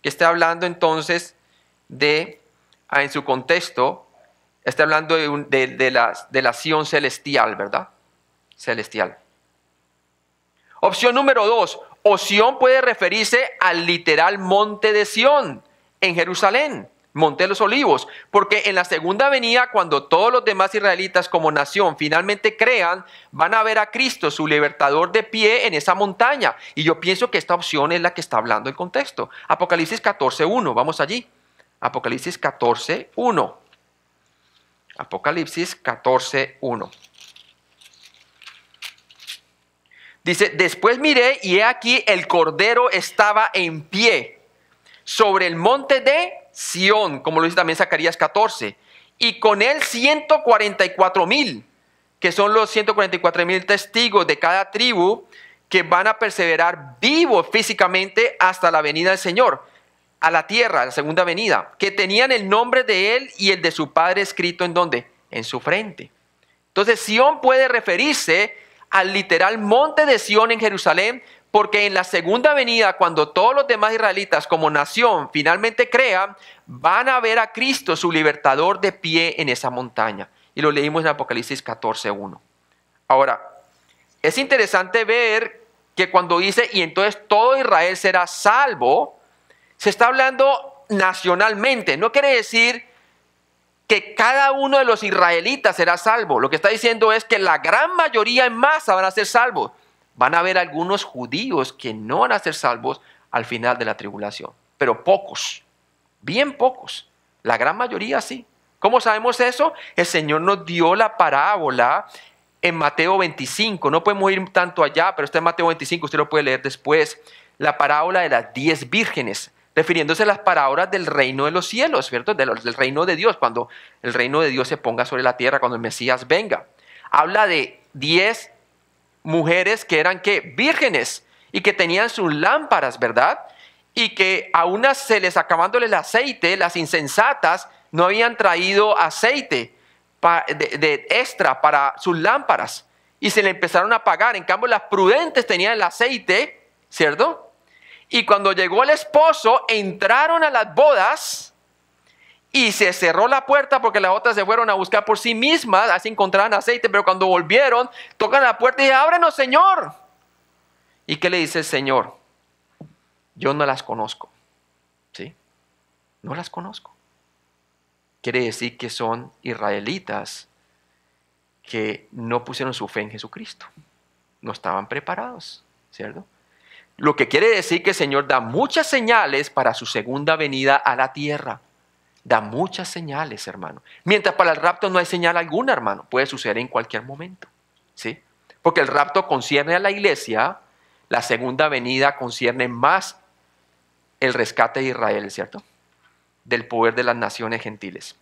que está hablando entonces en su contexto, está hablando de la Sión celestial, ¿verdad? Celestial. Opción número 2, o Sión puede referirse al literal monte de Sión en Jerusalén. Monte de los Olivos, porque en la segunda venida, cuando todos los demás israelitas como nación finalmente crean, van a ver a Cristo, su libertador, de pie en esa montaña. Y yo pienso que esta opción es la que está hablando el contexto. Apocalipsis 14:1, vamos allí. Apocalipsis 14:1. Apocalipsis 14:1. Dice, después miré y he aquí el Cordero estaba en pie sobre el monte de Sión, como lo dice también Zacarías 14, y con él 144,000, que son los 144,000 testigos de cada tribu que van a perseverar vivos físicamente hasta la venida del Señor, a la tierra, la segunda venida, que tenían el nombre de él y el de su padre escrito ¿en dónde? En su frente. Entonces Sión puede referirse al literal monte de Sión en Jerusalén, porque en la segunda venida, cuando todos los demás israelitas como nación finalmente crean, van a ver a Cristo, su libertador, de pie en esa montaña. Y lo leímos en Apocalipsis 14:1. Ahora, es interesante ver que cuando dice, y entonces todo Israel será salvo, se está hablando nacionalmente. No quiere decir que cada uno de los israelitas será salvo. Lo que está diciendo es que la gran mayoría en masa van a ser salvos. Van a haber algunos judíos que no van a ser salvos al final de la tribulación, pero pocos, bien pocos. La gran mayoría sí. ¿Cómo sabemos eso? El Señor nos dio la parábola en Mateo 25. No podemos ir tanto allá, pero está en Mateo 25, usted lo puede leer después. La parábola de las 10 vírgenes, refiriéndose a las parábolas del reino de los cielos, ¿cierto? Del reino de Dios, cuando el reino de Dios se ponga sobre la tierra, cuando el Mesías venga. Habla de 10 mujeres que eran, ¿qué? Vírgenes, y que tenían sus lámparas, ¿verdad? Y que a unas se les acabándole el aceite, las insensatas no habían traído aceite de extra para sus lámparas, y se le empezaron a apagar. En cambio, las prudentes tenían el aceite, ¿cierto? Y cuando llegó el esposo, entraron a las bodas y se cerró la puerta porque las otras se fueron a buscar por sí mismas, así encontraban aceite, pero cuando volvieron, tocan la puerta y dicen, ábrenos, Señor. ¿Y qué le dice el Señor? Yo no las conozco, ¿sí? No las conozco. Quiere decir que son israelitas que no pusieron su fe en Jesucristo. No estaban preparados, ¿cierto? Lo que quiere decir que el Señor da muchas señales para su segunda venida a la tierra. Da muchas señales, hermano. Mientras para el rapto no hay señal alguna, hermano. Puede suceder en cualquier momento, ¿sí? Porque el rapto concierne a la iglesia, la segunda venida concierne más el rescate de Israel, ¿cierto? Del poder de las naciones gentiles.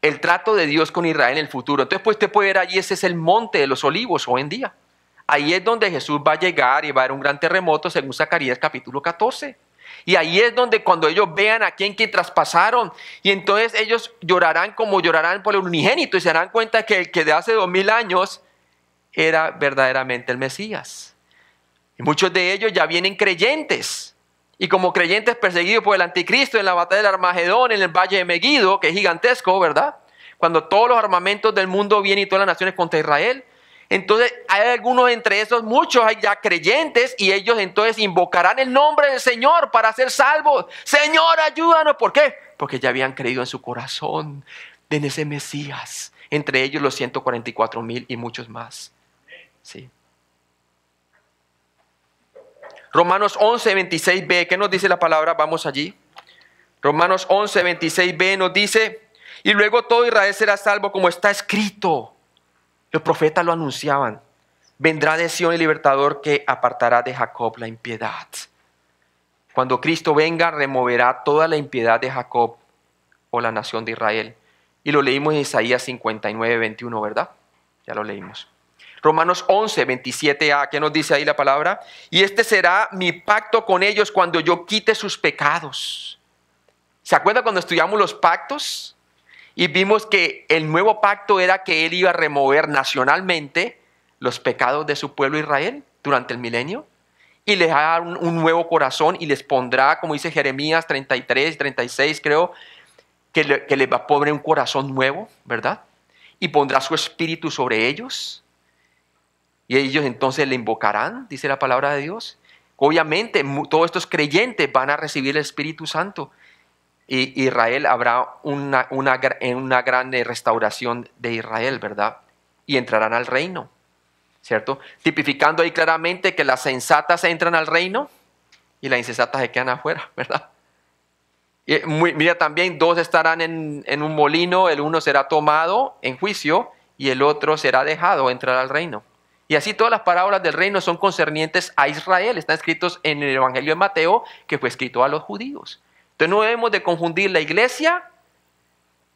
El trato de Dios con Israel en el futuro. Entonces, pues usted puede ver allí, ese es el monte de los olivos hoy en día. Ahí es donde Jesús va a llegar y va a haber un gran terremoto, según Zacarías capítulo 14. Y ahí es donde cuando ellos vean a quien que traspasaron, y entonces ellos llorarán como llorarán por el unigénito y se darán cuenta que el que de hace 2000 años era verdaderamente el Mesías. Y muchos de ellos ya vienen creyentes. Y como creyentes perseguidos por el anticristo en la batalla del Armagedón, en el valle de Megido, que es gigantesco, ¿verdad? Cuando todos los armamentos del mundo vienen y todas las naciones contra Israel. Entonces hay algunos entre esos, muchos hay ya creyentes, y ellos entonces invocarán el nombre del Señor para ser salvos. Señor, ayúdanos. ¿Por qué? Porque ya habían creído en su corazón en ese Mesías. Entre ellos los 144,000 y muchos más. Sí. Romanos 11, 26b, ¿qué nos dice la palabra? Vamos allí. Romanos 11, 26b nos dice, y luego todo Israel será salvo como está escrito. Los profetas lo anunciaban. Vendrá de Sión el libertador que apartará de Jacob la impiedad. Cuando Cristo venga, removerá toda la impiedad de Jacob o la nación de Israel. Y lo leímos en Isaías 59, 21, ¿verdad? Ya lo leímos. Romanos 11, 27a, ¿qué nos dice ahí la palabra? Y este será mi pacto con ellos cuando yo quite sus pecados. ¿Se acuerdan cuando estudiamos los pactos? Y vimos que el nuevo pacto era que él iba a remover nacionalmente los pecados de su pueblo Israel durante el milenio. Y les hará un nuevo corazón y les pondrá, como dice Jeremías 33, 36 creo, que les va a poner un corazón nuevo, ¿verdad? Y pondrá su espíritu sobre ellos. Y ellos entonces le invocarán, dice la palabra de Dios. Obviamente todos estos creyentes van a recibir el Espíritu Santo. Y Israel habrá una gran restauración de Israel, ¿verdad? Y entrarán al reino, ¿cierto? Tipificando ahí claramente que las sensatas entran al reino y las insensatas se quedan afuera, ¿verdad? Y mira, también dos estarán en un molino, el uno será tomado en juicio y el otro será dejado entrar al reino. Y así todas las parábolas del reino son concernientes a Israel, están escritos en el Evangelio de Mateo, que fue escrito a los judíos. Entonces no debemos de confundir la iglesia,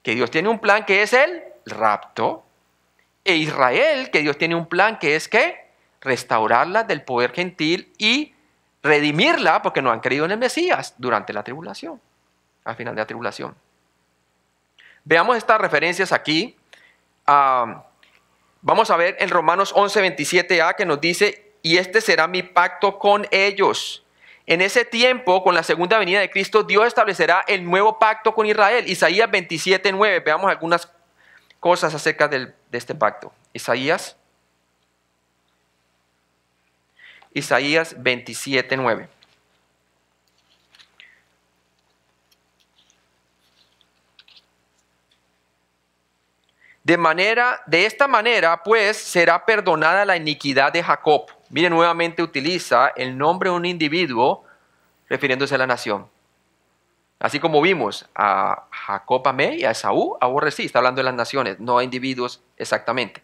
que Dios tiene un plan que es el rapto, e Israel, que Dios tiene un plan que es ¿qué? Restaurarla del poder gentil y redimirla porque no han creído en el Mesías durante la tribulación, al final de la tribulación. Veamos estas referencias aquí. Vamos a ver en Romanos 11, 27a que nos dice, y este será mi pacto con ellos. En ese tiempo, con la segunda venida de Cristo, Dios establecerá el nuevo pacto con Israel. Isaías 27, 9. Veamos algunas cosas acerca de este pacto. Isaías 27, 9. De esta manera, pues, será perdonada la iniquidad de Jacob. Mire, nuevamente utiliza el nombre de un individuo refiriéndose a la nación. Así como vimos a Jacob amé y a Esaú aborrecí. Está hablando de las naciones, no a individuos exactamente.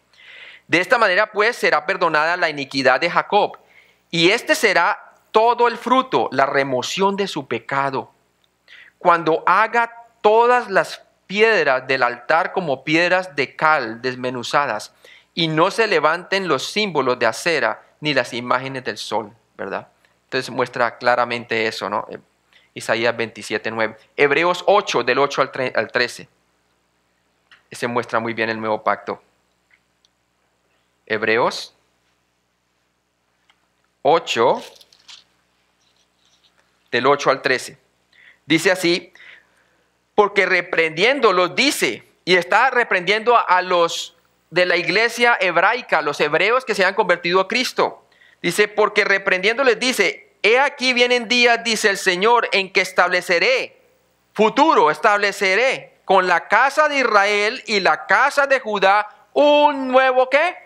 De esta manera, pues, será perdonada la iniquidad de Jacob. Y este será todo el fruto, la remoción de su pecado. Cuando haga todas las piedras del altar como piedras de cal desmenuzadas, y no se levanten los símbolos de acera ni las imágenes del sol, ¿verdad? Entonces muestra claramente eso, ¿no? Isaías 27:9. Hebreos 8, del 8 al 13. Ese muestra muy bien el nuevo pacto. Hebreos 8, del 8 al 13. Dice así: porque reprendiéndolos dice, y está reprendiendo a los de la iglesia hebraica, los hebreos que se han convertido a Cristo. Dice, porque reprendiéndoles dice, he aquí vienen días, dice el Señor, en que estableceré, futuro estableceré con la casa de Israel y la casa de Judá un nuevo ¿qué?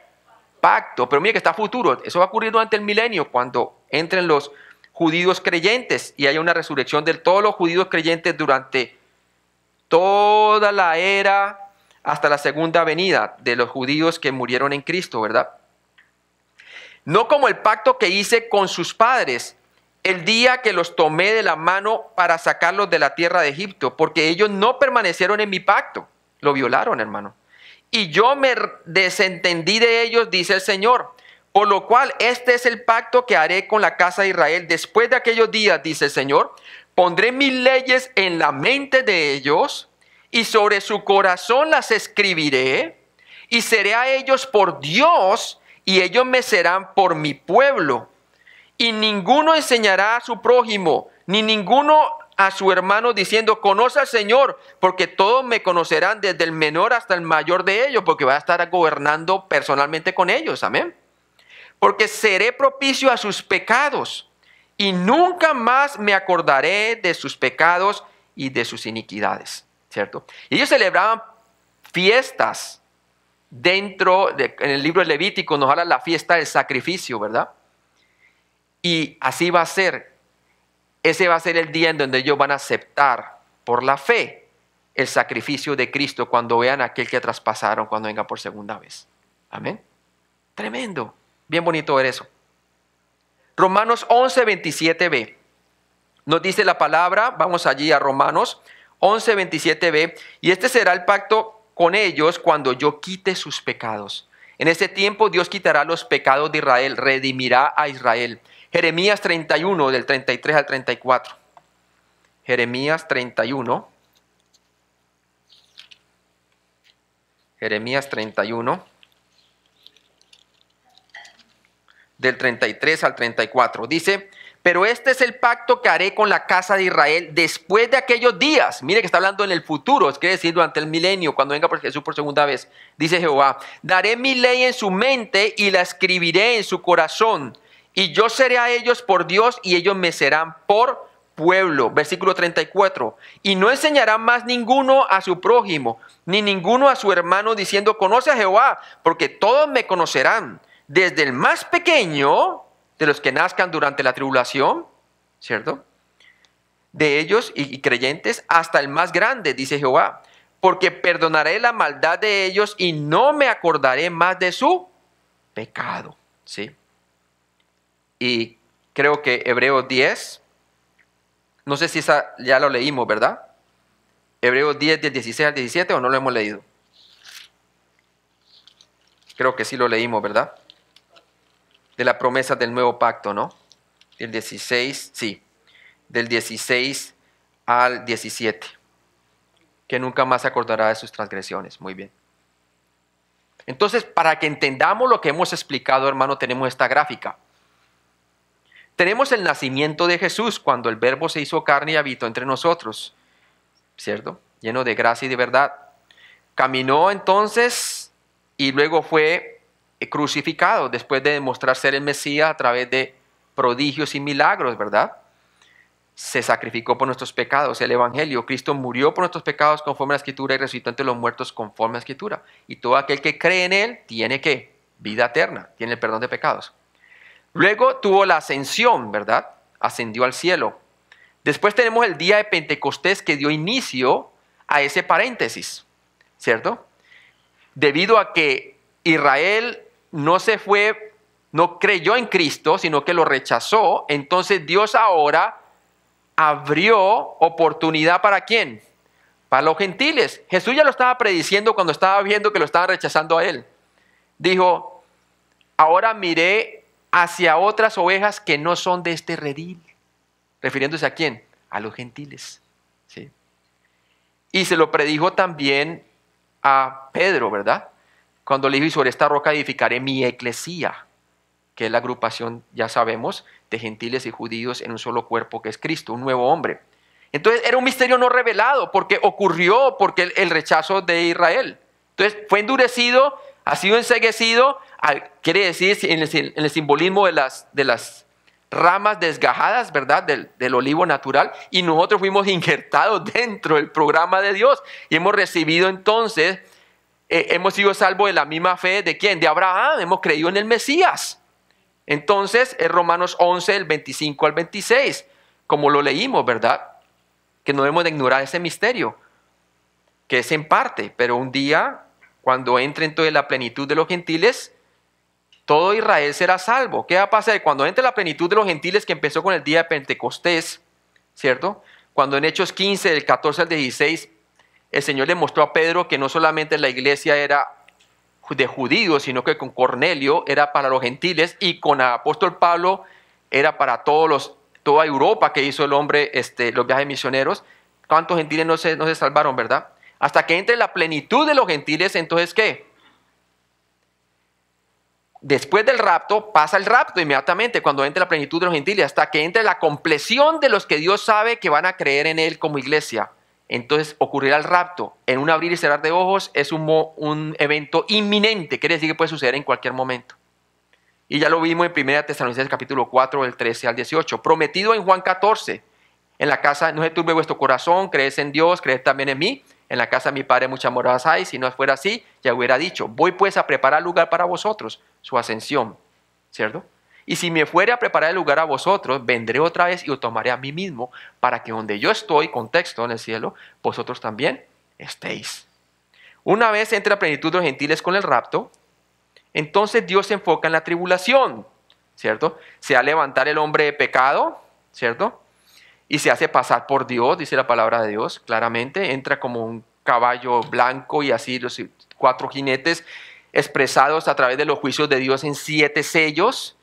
Pacto. Pero mire que está futuro, eso va a ocurrir durante el milenio, cuando entren los judíos creyentes y haya una resurrección de todos los judíos creyentes durante toda la era hasta la segunda venida de los judíos que murieron en Cristo, ¿verdad? No como el pacto que hice con sus padres el día que los tomé de la mano para sacarlos de la tierra de Egipto, porque ellos no permanecieron en mi pacto, lo violaron, hermano. Y yo me desentendí de ellos, dice el Señor. Por lo cual este es el pacto que haré con la casa de Israel. Después de aquellos días, dice el Señor, pondré mis leyes en la mente de ellos y sobre su corazón las escribiré y seré a ellos por Dios y ellos me serán por mi pueblo. Y ninguno enseñará a su prójimo, ni ninguno a su hermano diciendo, conoce al Señor, porque todos me conocerán desde el menor hasta el mayor de ellos, porque va a estar gobernando personalmente con ellos. Amén. Porque seré propicio a sus pecados y nunca más me acordaré de sus pecados y de sus iniquidades, ¿cierto? Y ellos celebraban fiestas en el libro de Levítico nos habla la fiesta del sacrificio, ¿verdad? Y así va a ser. Ese va a ser el día en donde ellos van a aceptar por la fe el sacrificio de Cristo cuando vean a aquel que traspasaron cuando venga por segunda vez. Amén. Tremendo. Bien bonito ver eso. Romanos 11:27b. Nos dice la palabra, vamos allí a Romanos 11:27b. Y este será el pacto con ellos cuando yo quite sus pecados. En ese tiempo Dios quitará los pecados de Israel, redimirá a Israel. Jeremías 31, del 33 al 34. Jeremías 31. Jeremías 31. Del 33 al 34. Dice, pero este es el pacto que haré con la casa de Israel después de aquellos días. Mire que está hablando en el futuro, es decir, durante el milenio, cuando venga Jesús por segunda vez. Dice Jehová, daré mi ley en su mente y la escribiré en su corazón. Y yo seré a ellos por Dios y ellos me serán por pueblo. Versículo 34. Y no enseñará más ninguno a su prójimo, ni ninguno a su hermano diciendo, conoce a Jehová, porque todos me conocerán. Desde el más pequeño de los que nazcan durante la tribulación, ¿cierto? De ellos y creyentes hasta el más grande, dice Jehová. Porque perdonaré la maldad de ellos y no me acordaré más de su pecado, ¿sí? Y creo que Hebreos 10, no sé si esa ya lo leímos, ¿verdad? Hebreos 10, del 16 al 17, ¿o no lo hemos leído? Creo que sí lo leímos, ¿verdad? De la promesa del nuevo pacto, ¿no? El 16, sí, del 16 al 17, que nunca más se acordará de sus transgresiones. Muy bien. Entonces, para que entendamos lo que hemos explicado, hermano, tenemos esta gráfica. Tenemos el nacimiento de Jesús cuando el Verbo se hizo carne y habitó entre nosotros, ¿cierto? Lleno de gracia y de verdad. Caminó entonces y luego fue crucificado después de demostrar ser el Mesías a través de prodigios y milagros, ¿verdad? se sacrificó por nuestros pecados, el Evangelio. Cristo murió por nuestros pecados conforme a la Escritura y resucitó entre los muertos conforme a la Escritura. Y todo aquel que cree en Él tiene ¿qué? Vida eterna, tiene el perdón de pecados. Luego tuvo la ascensión, ¿verdad? Ascendió al cielo. Después tenemos el día de Pentecostés que dio inicio a ese paréntesis, ¿cierto? Debido a que Israel no creyó en Cristo, sino que lo rechazó, entonces Dios ahora abrió oportunidad ¿para quién? Para los gentiles. Jesús ya lo estaba prediciendo cuando estaba viendo que lo estaban rechazando a él. Dijo, ahora miré hacia otras ovejas que no son de este redil. ¿Refiriéndose a quién? A los gentiles. ¿Sí? Y se lo predijo también a Pedro, ¿verdad? Cuando le dijo, y sobre esta roca edificaré mi eclesía, que es la agrupación, ya sabemos, de gentiles y judíos en un solo cuerpo que es Cristo, un nuevo hombre. Entonces era un misterio no revelado porque ocurrió porque el rechazo de Israel. Entonces fue endurecido, ha sido enceguecido, quiere decir en el simbolismo de las ramas desgajadas, ¿verdad? Del olivo natural, y nosotros fuimos injertados dentro del programa de Dios y hemos recibido entonces, hemos sido salvos de la misma fe de ¿quién? De Abraham, hemos creído en el Mesías. Entonces es Romanos 11, el 25 al 26, como lo leímos, ¿verdad? Que no debemos de ignorar ese misterio, que es en parte, pero un día, cuando entre en toda la plenitud de los gentiles, todo Israel será salvo. ¿Qué va a pasar? Cuando entre la plenitud de los gentiles, que empezó con el día de Pentecostés, ¿cierto? Cuando en Hechos 15, del 14 al 16, el Señor le mostró a Pedro que no solamente la iglesia era de judíos, sino que con Cornelio era para los gentiles y con el apóstol Pablo era para toda Europa que hizo el hombre los viajes misioneros. ¿Cuántos gentiles no se salvaron, verdad? Hasta que entre la plenitud de los gentiles, entonces ¿qué? Después del rapto, pasa el rapto inmediatamente cuando entre la plenitud de los gentiles, hasta que entre la compleción de los que Dios sabe que van a creer en Él como iglesia. Entonces ocurrirá el rapto. En un abrir y cerrar de ojos es un evento inminente, quiere decir que puede suceder en cualquier momento. Y ya lo vimos en 1 Tesalonicenses capítulo 4, del 13 al 18. Prometido en Juan 14, en la casa, no se turbe vuestro corazón, creed en Dios, creed también en mí. En la casa de mi Padre muchas moradas hay, si no fuera así, ya hubiera dicho, voy pues a preparar lugar para vosotros, su ascensión, ¿cierto? Y si me fuere a preparar el lugar a vosotros, vendré otra vez y os tomaré a mí mismo, para que donde yo estoy, contexto en el cielo, vosotros también estéis. Una vez entre la plenitud de los gentiles con el rapto, entonces Dios se enfoca en la tribulación, ¿cierto? Se va a levantar el hombre de pecado, ¿cierto? Y se hace pasar por Dios, dice la palabra de Dios, claramente. Entra como un caballo blanco y así los 4 jinetes expresados a través de los juicios de Dios en 7 sellos.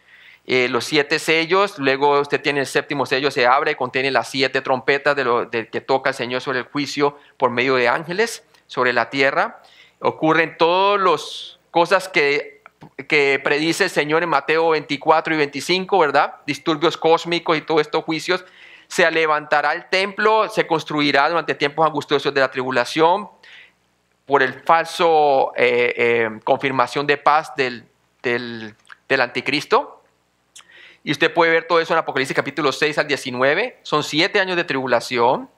Los 7 sellos, luego usted tiene el 7º sello, se abre, contiene las 7 trompetas de que toca el Señor sobre el juicio por medio de ángeles sobre la tierra. Ocurren todas las cosas que predice el Señor en Mateo 24 y 25, ¿verdad? Disturbios cósmicos y todos estos juicios. Se levantará el templo, se construirá durante tiempos angustiosos de la tribulación por el falso confirmación de paz del anticristo. Y usted puede ver todo eso en Apocalipsis capítulo 6 al 19. Son 7 años de tribulación,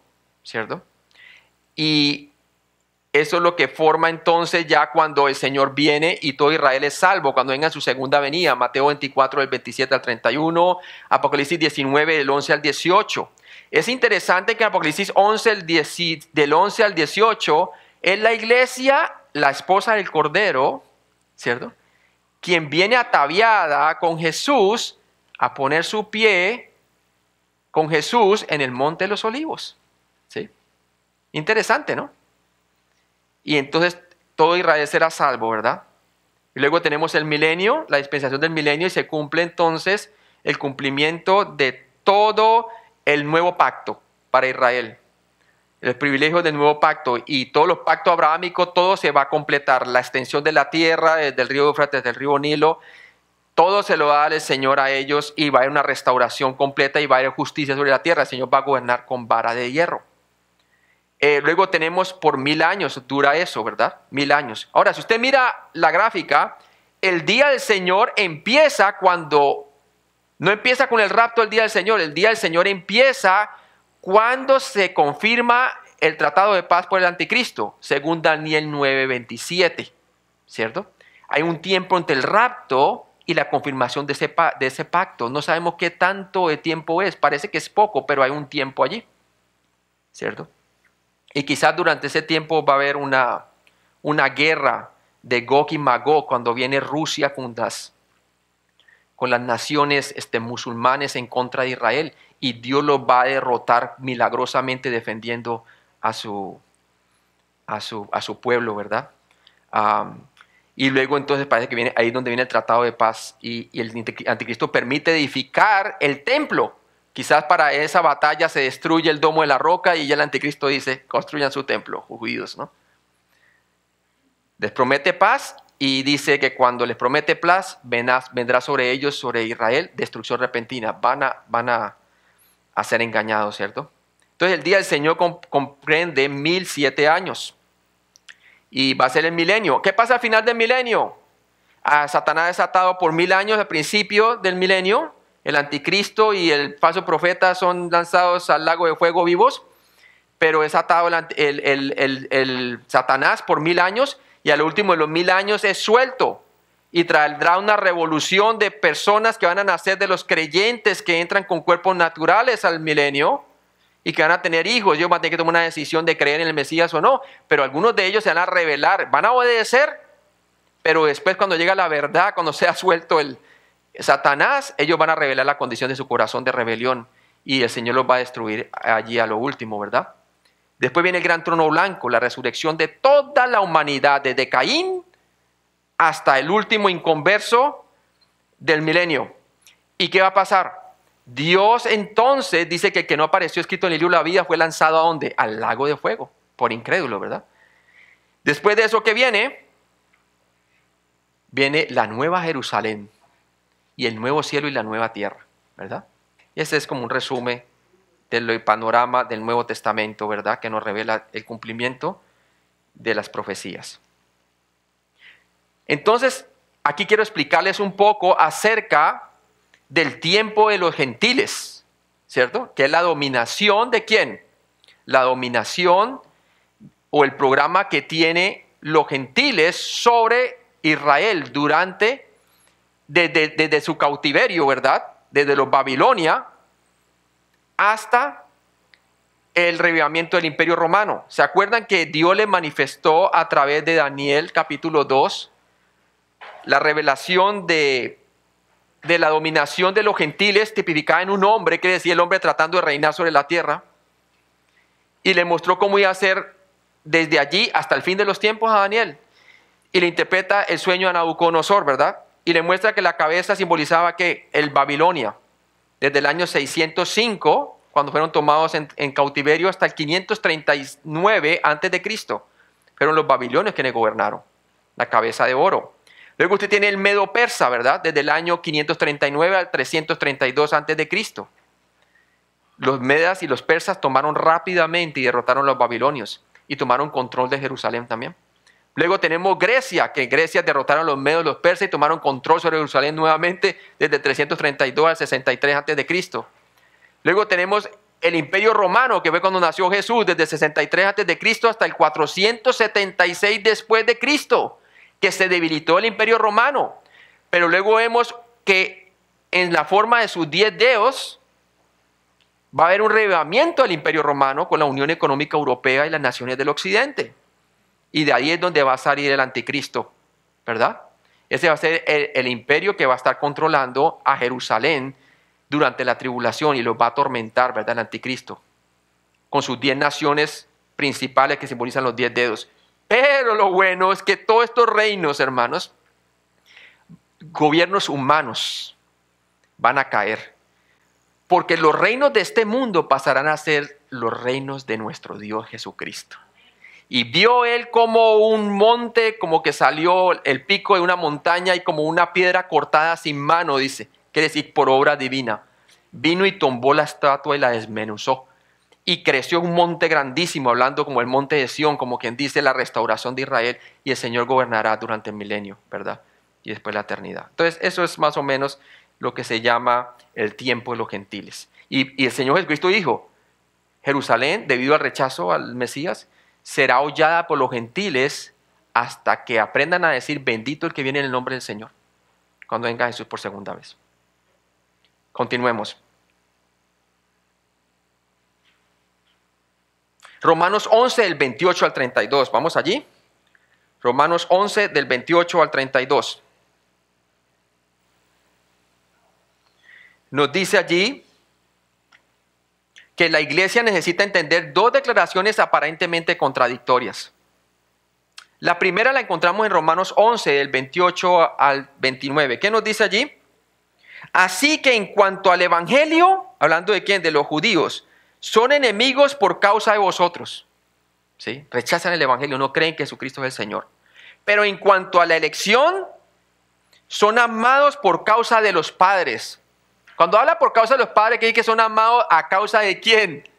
¿cierto? Y eso es lo que forma entonces ya cuando el Señor viene y todo Israel es salvo, cuando venga su segunda venida. Mateo 24, del 27 al 31, Apocalipsis 19, del 11 al 18. Es interesante que en Apocalipsis 11, del 11 al 18, es la iglesia, la esposa del Cordero, ¿cierto? Quien viene ataviada con Jesús a poner su pie con Jesús en el Monte de los Olivos. ¿Sí? Interesante, ¿no? Y entonces todo Israel será salvo, ¿verdad? Y luego tenemos el milenio, la dispensación del milenio, y se cumple entonces el cumplimiento de todo el nuevo pacto para Israel. El privilegio del nuevo pacto y todos los pactos abrahámicos, todo se va a completar. La extensión de la tierra, desde el río Éufrates, desde el río Nilo, todo se lo va a dar el Señor a ellos y va a haber una restauración completa y va a haber justicia sobre la tierra. El Señor va a gobernar con vara de hierro. Luego tenemos por 1000 años, dura eso, ¿verdad? 1000 años. Ahora, si usted mira la gráfica, el día del Señor empieza cuando, no empieza con el rapto del día del Señor, el día del Señor empieza ¿Cuándo se confirma el tratado de paz por el anticristo? Según Daniel 9:27, ¿cierto? Hay un tiempo entre el rapto y la confirmación de ese pacto. No sabemos qué tanto de tiempo es, parece que es poco, pero hay un tiempo allí, ¿cierto? Y quizás durante ese tiempo va a haber una guerra de Gog y Magog cuando viene Rusia con las naciones musulmanes en contra de Israel, y Dios los va a derrotar milagrosamente defendiendo a su pueblo, ¿verdad? Y luego entonces parece que viene ahí donde viene el tratado de paz, y el anticristo permite edificar el templo. Quizás para esa batalla se destruye el domo de la roca y ya el anticristo dice, construyan su templo, judíos, ¿no? Les promete paz y dice que cuando les promete paz, vendrá sobre ellos, sobre Israel, destrucción repentina. Van a ser engañados, ¿cierto? Entonces el día del Señor comprende 1007 años. Y va a ser el milenio. ¿Qué pasa al final del milenio? Satanás es atado por 1000 años al principio del milenio. El anticristo y el falso profeta son lanzados al lago de fuego vivos. Pero es atado el Satanás por 1000 años. Y al último de los 1000 años es suelto. Y traerá una revolución de personas que van a nacer de los creyentes que entran con cuerpos naturales al milenio y que van a tener hijos. Ellos van a tener que tomar una decisión de creer en el Mesías o no. Pero algunos de ellos se van a rebelar, van a obedecer. Pero después, cuando llega la verdad, cuando sea suelto el Satanás, ellos van a revelar la condición de su corazón de rebelión. Y el Señor los va a destruir allí a lo último, ¿verdad? Después viene el gran trono blanco, la resurrección de toda la humanidad, desde Caín hasta el último inconverso del milenio. ¿Y qué va a pasar? Dios entonces dice que el que no apareció escrito en el libro de la vida fue lanzado ¿a dónde? Al lago de fuego, por incrédulo, ¿verdad? Después de eso, ¿qué viene? Viene la nueva Jerusalén y el nuevo cielo y la nueva tierra, ¿verdad? Y ese es como un resumen del panorama del Nuevo Testamento, ¿verdad? Que nos revela el cumplimiento de las profecías. Entonces, aquí quiero explicarles un poco acerca del tiempo de los gentiles, ¿cierto? Que es la dominación ¿de quién? La dominación o el programa que tiene los gentiles sobre Israel desde su cautiverio, ¿verdad? Desde los Babilonia hasta el revivimiento del Imperio Romano. ¿Se acuerdan que Dios le manifestó a través de Daniel capítulo 2 la revelación de la dominación de los gentiles tipificada en un hombre, que decía el hombre tratando de reinar sobre la tierra? Y le mostró cómo iba a ser desde allí hasta el fin de los tiempos a Daniel. Y le interpreta el sueño a Nabucodonosor, ¿verdad? Y le muestra que la cabeza simbolizaba que el Babilonia, desde el año 605, cuando fueron tomados en cautiverio, hasta el 539 antes de Cristo, fueron los babilonios quienes gobernaron, la cabeza de oro. Luego usted tiene el Medo Persa, ¿verdad? Desde el año 539 al 332 antes de Cristo. Los medas y los persas tomaron rápidamente y derrotaron a los babilonios y tomaron control de Jerusalén también. Luego tenemos Grecia, que en Grecia derrotaron a los medos y los persas y tomaron control sobre Jerusalén nuevamente desde el 332 al 63 antes de Cristo. Luego tenemos el Imperio Romano, que fue cuando nació Jesús, desde el 63 antes de Cristo hasta el 476 después de Cristo, que se debilitó el Imperio Romano. Pero luego vemos que en la forma de sus 10 dedos va a haber un revivimiento del Imperio Romano con la Unión Económica Europea y las naciones del Occidente. Y de ahí es donde va a salir el anticristo, ¿verdad? Ese va a ser el imperio que va a estar controlando a Jerusalén durante la tribulación y los va a atormentar, ¿verdad? El anticristo, con sus 10 naciones principales que simbolizan los 10 dedos. Pero lo bueno es que todos estos reinos, hermanos, gobiernos humanos, van a caer. Porque los reinos de este mundo pasarán a ser los reinos de nuestro Dios Jesucristo. Y vio él como un monte, como que salió el pico de una montaña y como una piedra cortada sin mano, dice. Quiere decir, por obra divina. Vino y tumbó la estatua y la desmenuzó. Y creció un monte grandísimo, hablando como el monte de Sión, como quien dice la restauración de Israel. Y el Señor gobernará durante el milenio, ¿verdad? Y después la eternidad. Entonces, eso es más o menos lo que se llama el tiempo de los gentiles. Y el Señor Jesucristo dijo, Jerusalén, debido al rechazo al Mesías, será hollada por los gentiles hasta que aprendan a decir bendito el que viene en el nombre del Señor, cuando venga Jesús por segunda vez. Continuemos. Romanos 11, del 28 al 32. ¿Vamos allí? Romanos 11, del 28 al 32. Nos dice allí que la iglesia necesita entender dos declaraciones aparentemente contradictorias. La primera la encontramos en Romanos 11, del 28 al 29. ¿Qué nos dice allí? Así que en cuanto al evangelio, hablando de quién, de los judíos, son enemigos por causa de vosotros. ¿Sí? Rechazan el evangelio, no creen que Jesucristo es el Señor. Pero en cuanto a la elección, son amados por causa de los padres. Cuando habla por causa de los padres, quiere decir que son amados a causa de quién?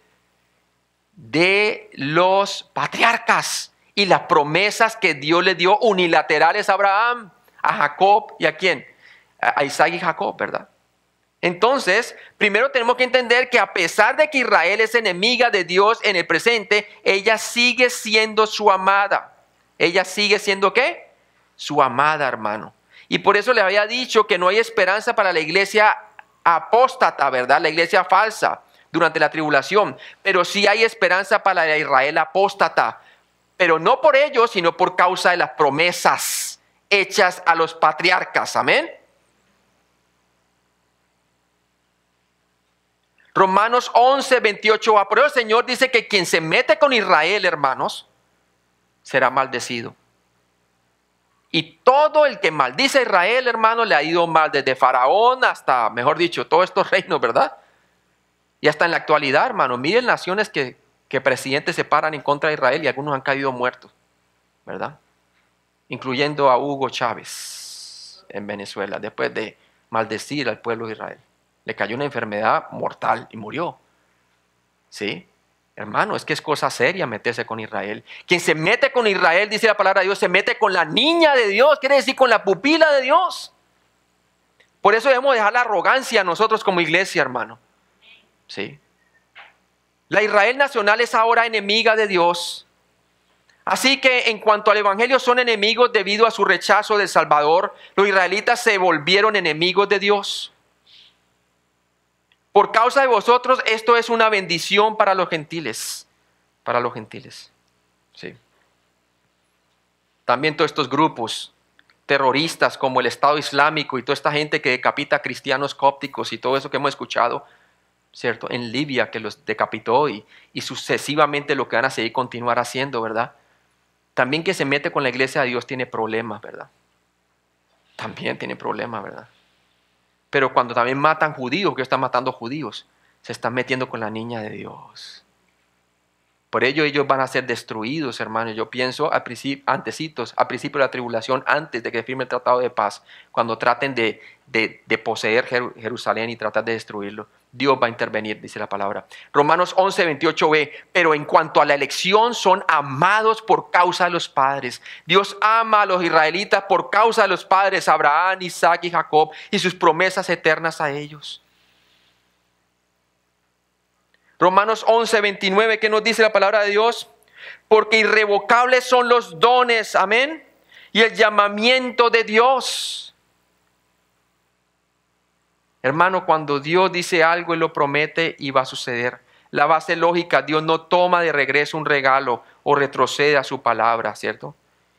De los patriarcas y las promesas que Dios le dio unilaterales a Abraham, a Jacob y a quién? A Isaac y Jacob, ¿verdad? Entonces, primero tenemos que entender que a pesar de que Israel es enemiga de Dios en el presente, ella sigue siendo su amada. Ella sigue siendo ¿qué? Su amada, hermano. Y por eso le había dicho que no hay esperanza para la iglesia apóstata, ¿verdad? La iglesia falsa durante la tribulación. Pero sí hay esperanza para la Israel apóstata. Pero no por ellos, sino por causa de las promesas hechas a los patriarcas. Amén. Romanos 11, 28. Por eso el Señor dice que quien se mete con Israel, hermanos, será maldecido. Y todo el que maldice a Israel, hermanos, le ha ido mal, desde Faraón hasta, mejor dicho, todos estos reinos, ¿verdad? Y hasta en la actualidad, hermanos, miren naciones que presidentes se paran en contra de Israel y algunos han caído muertos, ¿verdad? Incluyendo a Hugo Chávez en Venezuela, después de maldecir al pueblo de Israel. Le cayó una enfermedad mortal y murió. ¿Sí? Hermano, es que es cosa seria meterse con Israel. Quien se mete con Israel, dice la palabra de Dios, se mete con la niña de Dios, quiere decir con la pupila de Dios. Por eso debemos dejar la arrogancia nosotros como iglesia, hermano. ¿Sí? La Israel nacional es ahora enemiga de Dios. Así que en cuanto al evangelio son enemigos debido a su rechazo del Salvador, los israelitas se volvieron enemigos de Dios. Por causa de vosotros, esto es una bendición para los gentiles. Para los gentiles. Sí. También todos estos grupos terroristas como el Estado Islámico y toda esta gente que decapita a cristianos cópticos y todo eso que hemos escuchado, ¿cierto? En Libia que los decapitó y sucesivamente lo que van a seguir continuar haciendo, ¿verdad? También que se mete con la iglesia de Dios tiene problemas, ¿verdad? También tiene problemas, ¿verdad? Pero cuando también matan judíos, que están matando judíos, se están metiendo con la niña de Dios. Por ello ellos van a ser destruidos, hermanos. Yo pienso al principio de la tribulación, antes de que firme el tratado de paz, cuando traten de poseer Jerusalén y tratar de destruirlo. Dios va a intervenir, dice la palabra. Romanos 11, 28b. Pero en cuanto a la elección, son amados por causa de los padres. Dios ama a los israelitas por causa de los padres, Abraham, Isaac y Jacob, y sus promesas eternas a ellos. Romanos 11, 29, ¿qué nos dice la palabra de Dios? Porque irrevocables son los dones, amén, y el llamamiento de Dios. Hermano, cuando Dios dice algo, Él lo promete y va a suceder. La base lógica, Dios no toma de regreso un regalo o retrocede a su palabra, ¿cierto?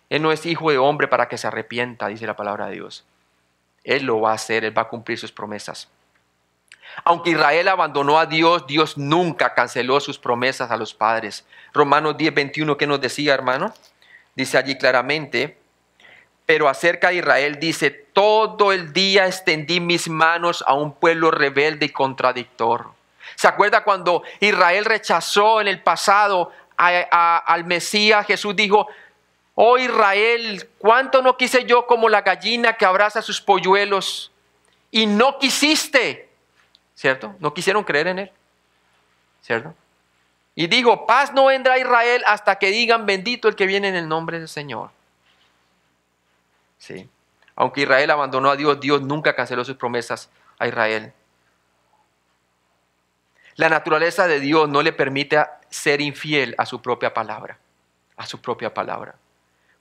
Él no es hijo de hombre para que se arrepienta, dice la palabra de Dios. Él lo va a hacer, Él va a cumplir sus promesas. Aunque Israel abandonó a Dios, Dios nunca canceló sus promesas a los padres. Romanos 10, 21, ¿qué nos decía, hermano? Dice allí claramente, pero acerca de Israel dice, todo el día extendí mis manos a un pueblo rebelde y contradictor. ¿Se acuerda cuando Israel rechazó en el pasado al Mesías? Jesús dijo, oh Israel, ¿cuánto no quise yo como la gallina que abraza a sus polluelos? Y no quisiste, ¿cierto? No quisieron creer en Él, ¿cierto? Y dijo, paz no vendrá a Israel hasta que digan bendito el que viene en el nombre del Señor. Sí. Aunque Israel abandonó a Dios, Dios nunca canceló sus promesas a Israel. La naturaleza de Dios no le permite ser infiel a su propia palabra, a su propia palabra.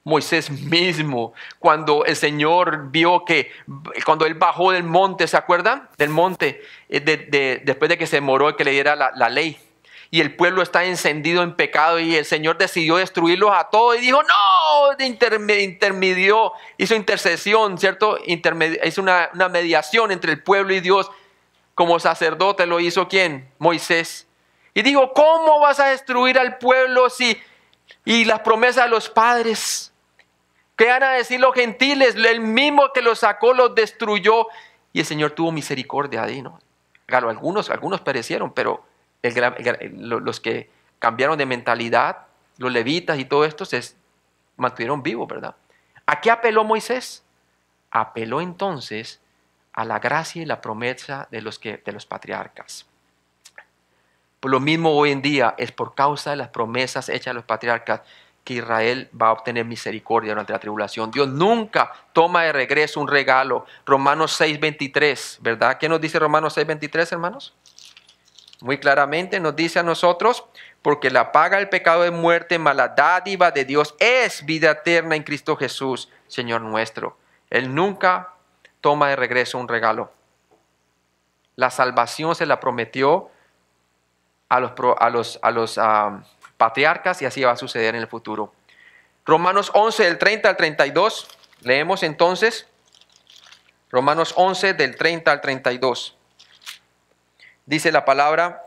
Moisés mismo, cuando el Señor vio que, cuando él bajó del monte, ¿se acuerdan? Del monte, después de que se demoró que le diera la ley. Y el pueblo está encendido en pecado y el Señor decidió destruirlos a todos y dijo, no, intermedió, hizo intercesión, ¿cierto? Hizo una mediación entre el pueblo y Dios. Como sacerdote lo hizo ¿quién? Moisés. Y dijo, ¿cómo vas a destruir al pueblo y las promesas de los padres? ¿Qué van a decir los gentiles? El mismo que los sacó los destruyó. Y el Señor tuvo misericordia de ellos, ¿no? Claro, algunos perecieron, pero los que cambiaron de mentalidad, los levitas y todo esto, se mantuvieron vivos, ¿verdad? ¿A qué apeló Moisés? Apeló entonces a la gracia y la promesa de los patriarcas. Por lo mismo hoy en día es por causa de las promesas hechas a los patriarcas que Israel va a obtener misericordia durante la tribulación. Dios nunca toma de regreso un regalo. Romanos 6:23, ¿verdad? ¿Qué nos dice Romanos 6:23, hermanos? Muy claramente nos dice a nosotros, porque la paga del pecado de muerte, mas la dádiva de Dios es vida eterna en Cristo Jesús, Señor nuestro. Él nunca toma de regreso un regalo. La salvación se la prometió a los patriarcas y así va a suceder en el futuro. Romanos 11 del 30 al 32. Leemos entonces Romanos 11 del 30 al 32. Dice la palabra,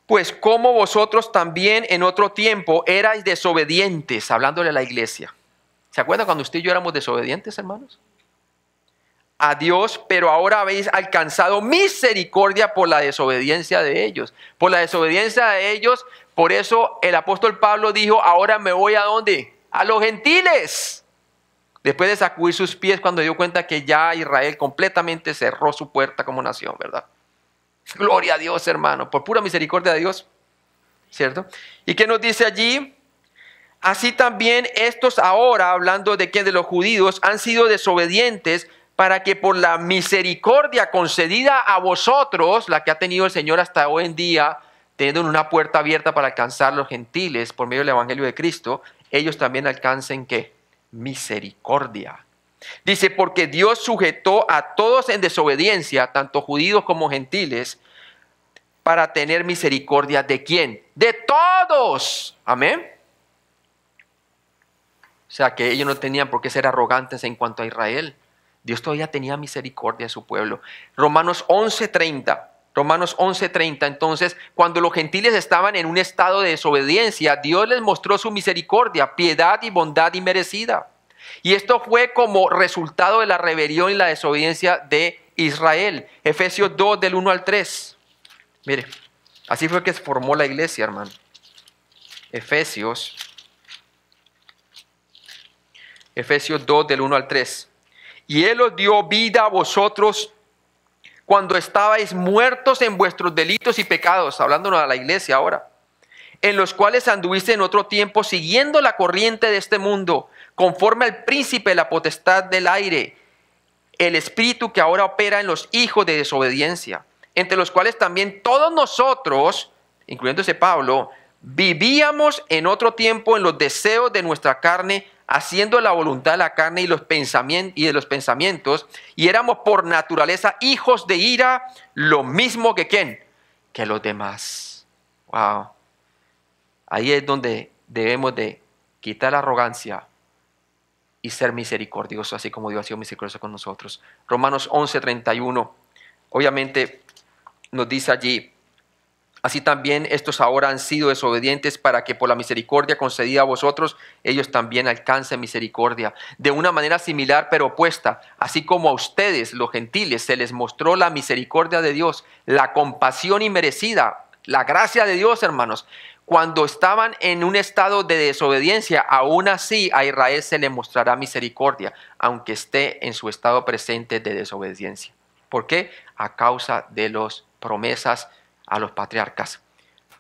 pues como vosotros también en otro tiempo erais desobedientes, hablándole a la iglesia. ¿Se acuerdan cuando usted y yo éramos desobedientes, hermanos? A Dios, pero ahora habéis alcanzado misericordia por la desobediencia de ellos. Por la desobediencia de ellos, por eso el apóstol Pablo dijo, ahora me voy ¿a dónde? A los gentiles. Después de sacudir sus pies cuando dio cuenta que ya Israel completamente cerró su puerta como nación, ¿verdad? Gloria a Dios, hermano, por pura misericordia de Dios, ¿cierto? ¿Y qué nos dice allí? Así también estos ahora, hablando de que de los judíos, han sido desobedientes para que por la misericordia concedida a vosotros, la que ha tenido el Señor hasta hoy en día, teniendo una puerta abierta para alcanzar a los gentiles por medio del Evangelio de Cristo, ellos también alcancen ¿qué? Misericordia. Dice, porque Dios sujetó a todos en desobediencia, tanto judíos como gentiles, para tener misericordia ¿de quién? De todos. Amén. O sea que ellos no tenían por qué ser arrogantes en cuanto a Israel. Dios todavía tenía misericordia de su pueblo. Romanos 11:30. Romanos 11:30. Entonces, cuando los gentiles estaban en un estado de desobediencia, Dios les mostró su misericordia, piedad y bondad inmerecida. Y esto fue como resultado de la rebelión y la desobediencia de Israel. Efesios 2 del 1 al 3. Mire, así fue que se formó la iglesia, hermano. Efesios 2 del 1 al 3. Y Él os dio vida a vosotros cuando estabais muertos en vuestros delitos y pecados, hablándonos a la iglesia ahora, en los cuales anduviste en otro tiempo siguiendo la corriente de este mundo, conforme al príncipe de la potestad del aire, el espíritu que ahora opera en los hijos de desobediencia, entre los cuales también todos nosotros, incluyéndose Pablo, vivíamos en otro tiempo en los deseos de nuestra carne, haciendo la voluntad de la carne y de los pensamientos, y éramos por naturaleza hijos de ira, lo mismo que ¿quién? Que los demás. Wow. Ahí es donde debemos de quitar la arrogancia y ser misericordiosos, así como Dios ha sido misericordioso con nosotros. Romanos 11:31, obviamente nos dice allí, así también estos ahora han sido desobedientes para que por la misericordia concedida a vosotros, ellos también alcancen misericordia. De una manera similar pero opuesta, así como a ustedes, los gentiles, se les mostró la misericordia de Dios, la compasión inmerecida, la gracia de Dios, hermanos. Cuando estaban en un estado de desobediencia, aún así a Israel se le mostrará misericordia, aunque esté en su estado presente de desobediencia. ¿Por qué? A causa de las promesas a los patriarcas.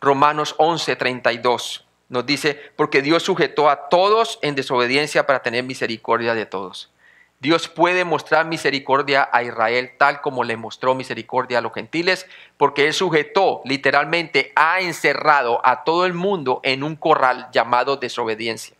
Romanos 11:32 nos dice, porque Dios sujetó a todos en desobediencia para tener misericordia de todos. Dios puede mostrar misericordia a Israel tal como le mostró misericordia a los gentiles, porque Él sujetó, literalmente ha encerrado a todo el mundo en un corral llamado desobediencia,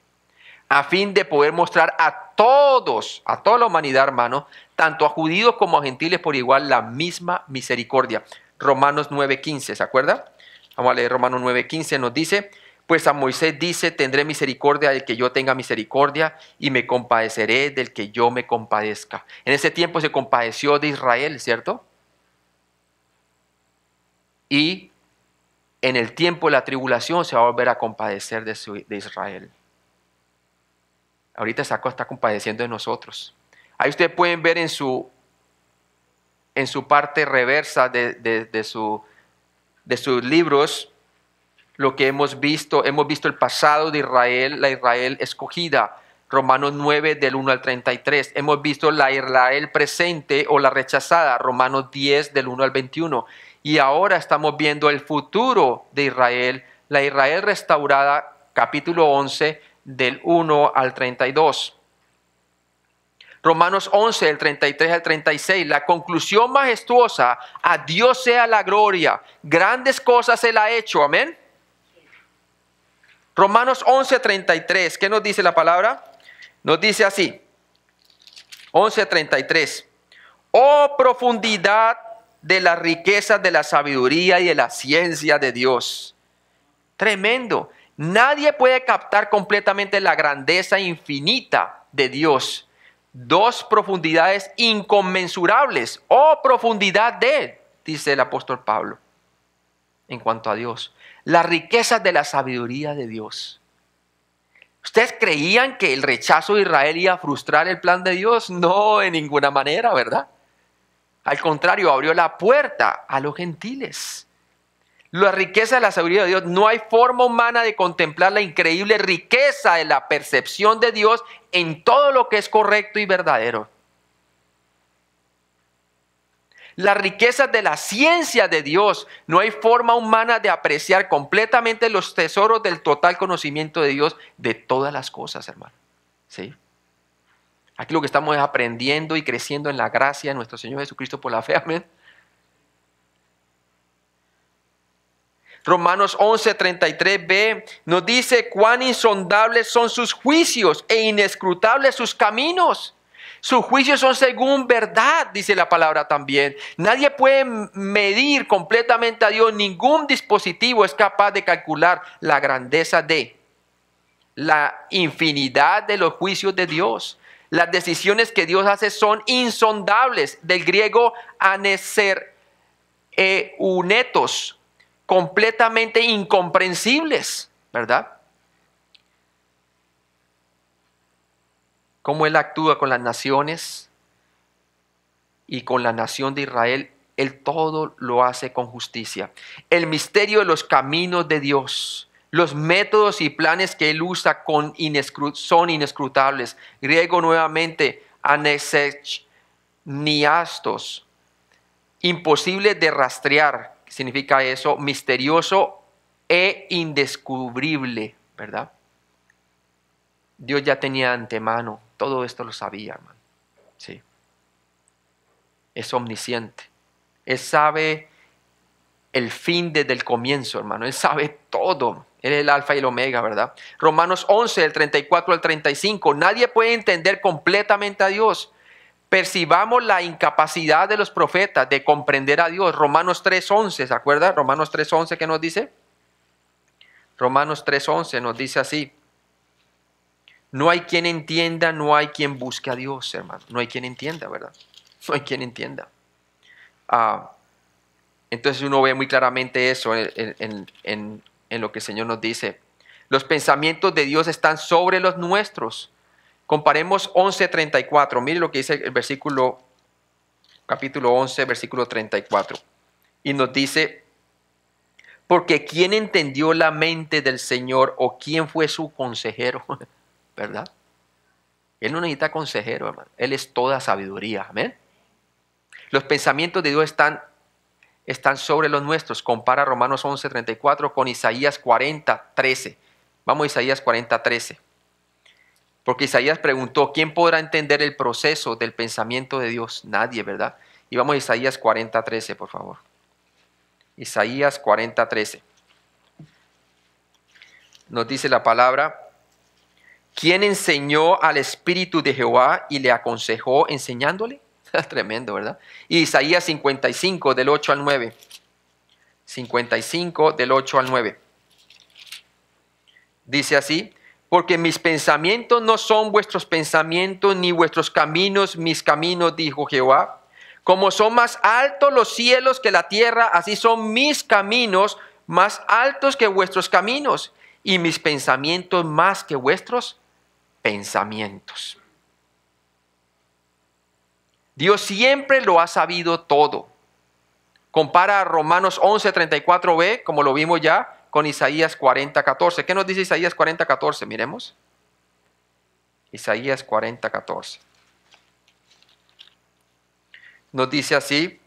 a fin de poder mostrar a todos, a toda la humanidad, hermano, tanto a judíos como a gentiles por igual, la misma misericordia. Romanos 9:15, ¿se acuerda? Vamos a leer Romanos 9:15, nos dice: pues a Moisés dice, tendré misericordia del que yo tenga misericordia y me compadeceré del que yo me compadezca. En ese tiempo se compadeció de Israel, ¿cierto? Y en el tiempo de la tribulación se va a volver a compadecer de Israel. Ahorita está compadeciendo de nosotros. Ahí ustedes pueden ver en su parte reversa de sus libros lo que hemos visto el pasado de Israel, la Israel escogida, Romanos 9 del 1 al 33. Hemos visto la Israel presente o la rechazada, Romanos 10 del 1 al 21. Y ahora estamos viendo el futuro de Israel, la Israel restaurada, capítulo 11 del 1 al 32. Romanos 11 del 33 al 36, la conclusión majestuosa: a Dios sea la gloria, grandes cosas Él ha hecho, amén. Romanos 11:33, ¿qué nos dice la palabra? Nos dice así, 11:33. Oh profundidad de las riquezas de la sabiduría y de la ciencia de Dios. Tremendo. Nadie puede captar completamente la grandeza infinita de Dios. Dos profundidades inconmensurables. Oh profundidad de, dice el apóstol Pablo, en cuanto a Dios. Las riquezas de la sabiduría de Dios. ¿Ustedes creían que el rechazo de Israel iba a frustrar el plan de Dios? No, en ninguna manera, ¿verdad? Al contrario, abrió la puerta a los gentiles. La riqueza de la sabiduría de Dios. No hay forma humana de contemplar la increíble riqueza de la percepción de Dios en todo lo que es correcto y verdadero. La riqueza de la ciencia de Dios. No hay forma humana de apreciar completamente los tesoros del total conocimiento de Dios de todas las cosas, hermano. ¿Sí? Aquí lo que estamos es aprendiendo y creciendo en la gracia de nuestro Señor Jesucristo por la fe. Amén. Romanos 11:33b nos dice: cuán insondables son sus juicios e inescrutables sus caminos. Sus juicios son según verdad, dice la palabra también. Nadie puede medir completamente a Dios. Ningún dispositivo es capaz de calcular la grandeza de, la infinidad de los juicios de Dios. Las decisiones que Dios hace son insondables. Del griego aneser eunetos, completamente incomprensibles, ¿verdad? Cómo Él actúa con las naciones y con la nación de Israel, Él todo lo hace con justicia. El misterio de los caminos de Dios, los métodos y planes que Él usa son inescrutables. Griego nuevamente, anesechniastos, imposible de rastrear. ¿Qué significa eso? Misterioso e indescubrible, ¿verdad? Dios ya tenía de antemano, todo esto lo sabía, hermano. Sí. Es omnisciente. Él sabe el fin desde el comienzo, hermano. Él sabe todo. Él es el alfa y el omega, ¿verdad? Romanos 11, del 34 al 35. Nadie puede entender completamente a Dios. Percibamos la incapacidad de los profetas de comprender a Dios. Romanos 3:11, ¿se acuerda? Romanos 3:11, ¿qué nos dice? Romanos 3:11 nos dice así: no hay quien entienda, no hay quien busque a Dios, hermano. No hay quien entienda, ¿verdad? No hay quien entienda. Entonces uno ve muy claramente eso en lo que el Señor nos dice. Los pensamientos de Dios están sobre los nuestros. Comparemos 11:34. Mire lo que dice el versículo, capítulo 11, versículo 34. Y nos dice: porque ¿quién entendió la mente del Señor o quién fue su consejero? ¿Verdad? Él no necesita consejero, hermano. Él es toda sabiduría. Amén. Los pensamientos de Dios están sobre los nuestros. Compara Romanos 11:34 con Isaías 40:13. Vamos a Isaías 40:13. Porque Isaías preguntó, ¿quién podrá entender el proceso del pensamiento de Dios? Nadie, ¿verdad? Y vamos a Isaías 40:13, por favor. Isaías 40:13. Nos dice la palabra, ¿quién enseñó al Espíritu de Jehová y le aconsejó enseñándole? Tremendo, ¿verdad? Y Isaías 55, del 8 al 9. 55, del 8 al 9. Dice así, porque mis pensamientos no son vuestros pensamientos, ni vuestros caminos mis caminos, dijo Jehová. Como son más altos los cielos que la tierra, así son mis caminos más altos que vuestros caminos, y mis pensamientos más que vuestros pensamientos. Dios siempre lo ha sabido todo. Compara a Romanos 11:34b, como lo vimos ya, con Isaías 40:14. ¿Qué nos dice Isaías 40:14? Miremos. Isaías 40:14. Nos dice así,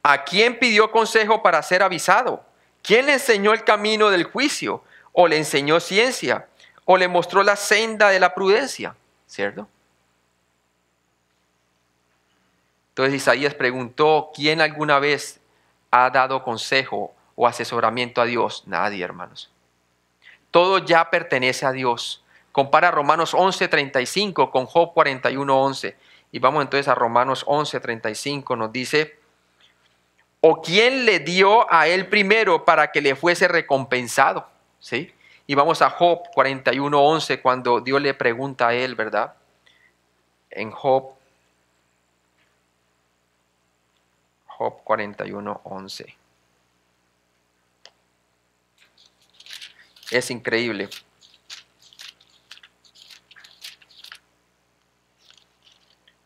¿a quién pidió consejo para ser avisado? ¿Quién le enseñó el camino del juicio? ¿O le enseñó ciencia? ¿O le mostró la senda de la prudencia? ¿Cierto? Entonces Isaías preguntó, ¿quién alguna vez ha dado consejo o asesoramiento a Dios? Nadie, hermanos. Todo ya pertenece a Dios. Compara Romanos 11:35 con Job 41:11. Y vamos entonces a Romanos 11:35. Nos dice, ¿o quién le dio a él primero para que le fuese recompensado? ¿Sí? Y vamos a Job 41:11 cuando Dios le pregunta a él, ¿verdad? En Job 41:11. Es increíble.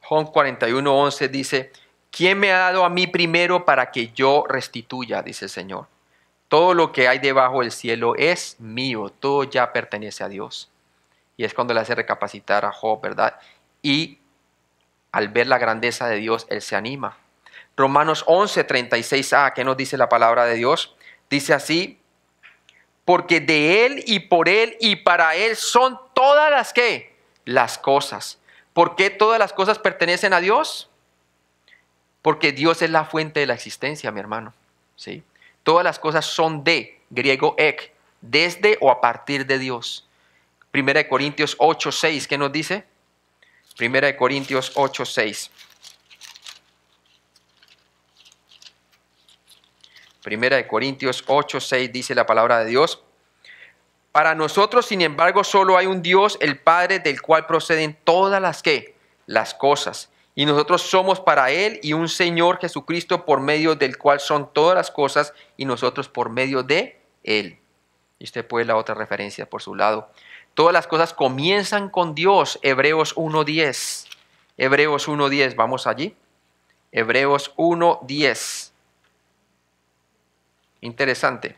Job 41:11 dice, ¿quién me ha dado a mí primero para que yo restituya? Dice el Señor. Todo lo que hay debajo del cielo es mío, todo ya pertenece a Dios. Y es cuando le hace recapacitar a Job, ¿verdad? Y al ver la grandeza de Dios, él se anima. Romanos 11:36a, ¿qué nos dice la palabra de Dios? Dice así, porque de Él y para Él son todas las ¿qué? Las cosas. ¿Por qué todas las cosas pertenecen a Dios? Porque Dios es la fuente de la existencia, mi hermano. ¿Sí? Todas las cosas son de, griego ek, desde o a partir de Dios. 1 Corintios 8:6, ¿qué nos dice? 1 Corintios 8:6. 1 Corintios 8:6 dice la palabra de Dios. Para nosotros, sin embargo, solo hay un Dios, el Padre, del cual proceden todas las ¿qué? Las cosas. Y nosotros somos para Él y un Señor Jesucristo por medio del cual son todas las cosas y nosotros por medio de Él. Y usted puede la otra referencia por su lado. Todas las cosas comienzan con Dios. Hebreos 1:10. Hebreos 1:10. Vamos allí. Hebreos 1:10. Interesante.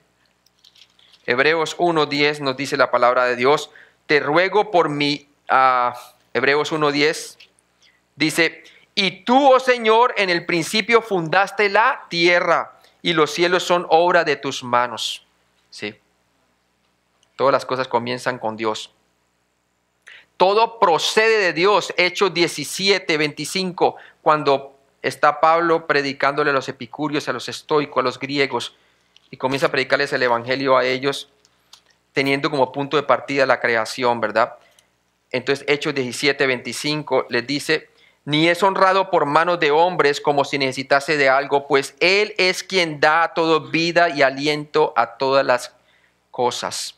Hebreos 1:10 nos dice la palabra de Dios. Te ruego por mi... Hebreos 1:10 dice, y tú, oh Señor, en el principio fundaste la tierra y los cielos son obra de tus manos. Sí. Todas las cosas comienzan con Dios. Todo procede de Dios. Hechos 17:25, cuando está Pablo predicándole a los epicúreos, a los estoicos, a los griegos, y comienza a predicarles el evangelio a ellos, teniendo como punto de partida la creación, ¿verdad? Entonces, Hechos 17:25 les dice, ni es honrado por manos de hombres como si necesitase de algo, pues Él es quien da a todo vida y aliento a todas las cosas.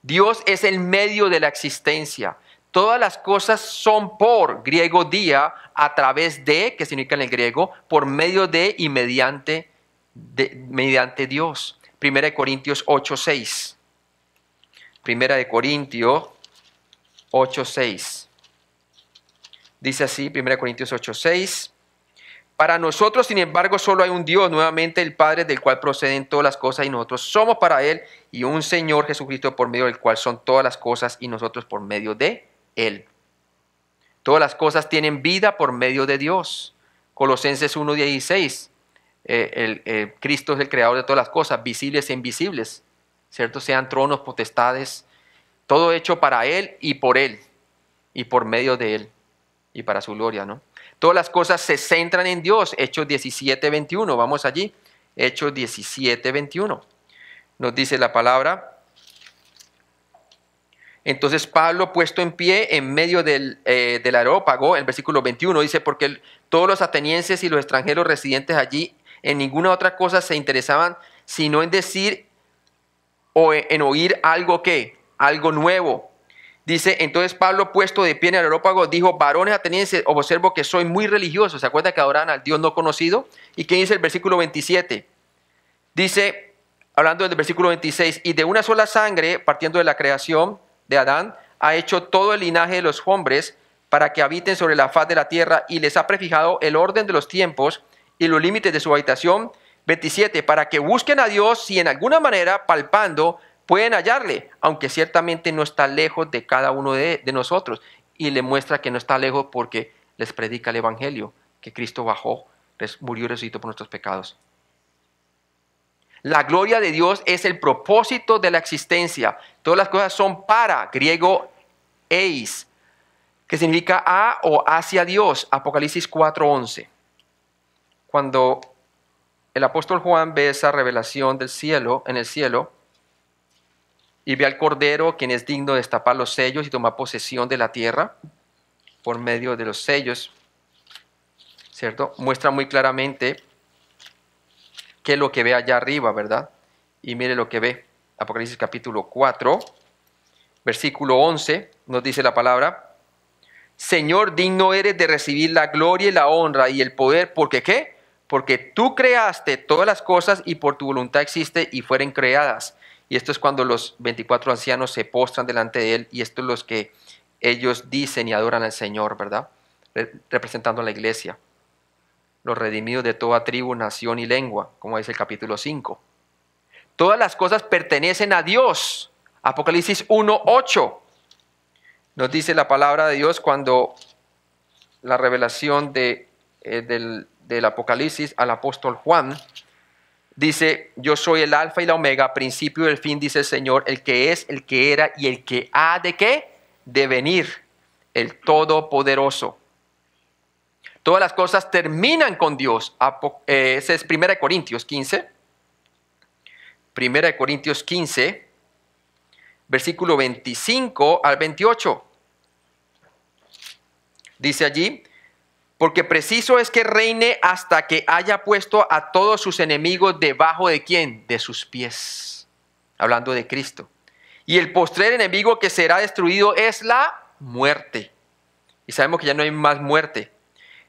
Dios es el medio de la existencia. Todas las cosas son por, griego día, a través de, que significa en el griego, por medio de y mediante Dios. 1 Corintios 8:6. 1 Corintios 8:6. Dice así, 1 Corintios 8:6. Para nosotros, sin embargo, solo hay un Dios, nuevamente el Padre, del cual proceden todas las cosas, y nosotros somos para Él, y un Señor Jesucristo, por medio del cual son todas las cosas, y nosotros por medio de Él. Todas las cosas tienen vida por medio de Dios. Colosenses 1:16. Cristo es el creador de todas las cosas, visibles e invisibles, ¿cierto? Sean tronos, potestades, Todo hecho para Él y por medio de Él y para su gloria, ¿no? Todas las cosas se centran en Dios. Hechos 17:21. Vamos allí. Hechos 17:21. Nos dice la palabra. Entonces Pablo, puesto en pie en medio del Areópago, el versículo 21 dice, porque todos los atenienses y los extranjeros residentes allí en ninguna otra cosa se interesaban, sino en decir o en oír algo nuevo. Dice, entonces Pablo, puesto de pie en el Areópago, dijo, varones atenienses, observo que soy muy religioso. ¿Se acuerdan que adoran al Dios no conocido? ¿Y qué dice el versículo 27? Dice, hablando del versículo 26, y de una sola sangre, partiendo de la creación de Adán, ha hecho todo el linaje de los hombres para que habiten sobre la faz de la tierra, y les ha prefijado el orden de los tiempos y los límites de su habitación. 27, para que busquen a Dios si en alguna manera, palpando, pueden hallarle, aunque ciertamente no está lejos de cada uno de nosotros. Y le muestra que no está lejos porque les predica el Evangelio, que Cristo bajó, murió y resucitó por nuestros pecados. La gloria de Dios es el propósito de la existencia. Todas las cosas son para, griego eis, que significa a o hacia Dios. Apocalipsis 4:11. Cuando el apóstol Juan ve esa revelación del cielo, en el cielo, y ve al Cordero, quien es digno de destapar los sellos y tomar posesión de la tierra por medio de los sellos, ¿cierto? Muestra muy claramente qué es lo que ve allá arriba, ¿verdad? Y mire lo que ve. Apocalipsis capítulo 4, versículo 11, nos dice la palabra, Señor, digno eres de recibir la gloria y la honra y el poder, ¿porque qué? Porque tú creaste todas las cosas y por tu voluntad existe y fueron creadas. Y esto es cuando los 24 ancianos se postran delante de Él, y esto es lo que ellos dicen y adoran al Señor, ¿verdad? Representando a la iglesia. Los redimidos de toda tribu, nación y lengua, como dice el capítulo 5. Todas las cosas pertenecen a Dios. Apocalipsis 1:8. Nos dice la palabra de Dios cuando la revelación del Apocalipsis al apóstol Juan dice, yo soy el alfa y la omega, principio y el fin, dice el Señor, el que es, el que era y el que ha de ¿qué? De venir, el Todopoderoso. Todas las cosas terminan con Dios. Ese es 1 Corintios 15. 1 Corintios 15, versículo 25 al 28. Dice allí, porque preciso es que reine hasta que haya puesto a todos sus enemigos debajo de ¿quién? De sus pies. Hablando de Cristo. Y el postrer enemigo que será destruido es la muerte. Y sabemos que ya no hay más muerte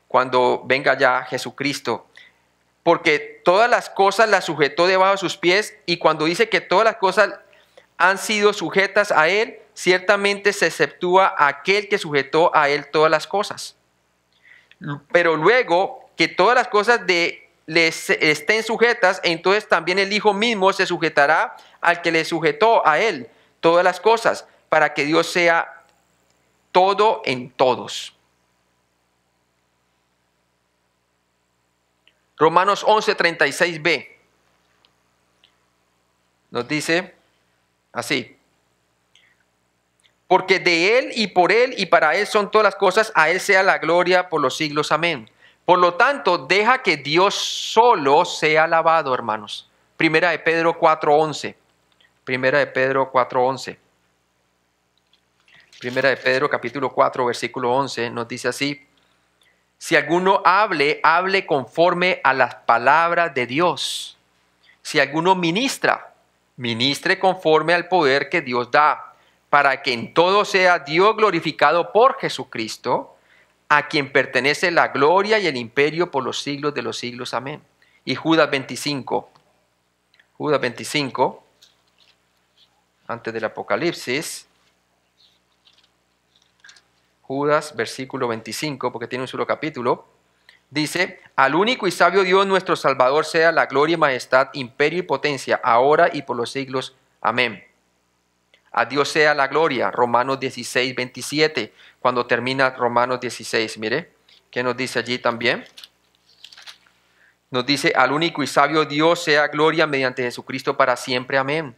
cuando venga ya Jesucristo. Porque todas las cosas las sujetó debajo de sus pies, y cuando dice que todas las cosas han sido sujetas a Él, ciertamente se exceptúa aquel que sujetó a Él todas las cosas. Pero luego que todas las cosas les estén sujetas, entonces también el Hijo mismo se sujetará al que le sujetó a Él todas las cosas, para que Dios sea todo en todos. Romanos 11:36b nos dice así, porque de Él y por Él y para Él son todas las cosas, a Él sea la gloria por los siglos, amén. Por lo tanto, deja que Dios solo sea alabado, hermanos. Primera de Pedro 4:11. Primera de Pedro 4:11. Primera de Pedro capítulo 4, versículo 11 nos dice así, si alguno hable conforme a las palabras de Dios. Si alguno ministre conforme al poder que Dios da, para que en todo sea Dios glorificado por Jesucristo, a quien pertenece la gloria y el imperio por los siglos de los siglos. Amén. Y Judas 25, antes del Apocalipsis, Judas, versículo 25, porque tiene un solo capítulo, dice, al único y sabio Dios nuestro Salvador sea la gloria y majestad, imperio y potencia, ahora y por los siglos. Amén. A Dios sea la gloria. Romanos 16, 27, cuando termina Romanos 16, mire, ¿qué nos dice allí también? Nos dice, al único y sabio Dios sea gloria mediante Jesucristo para siempre. Amén.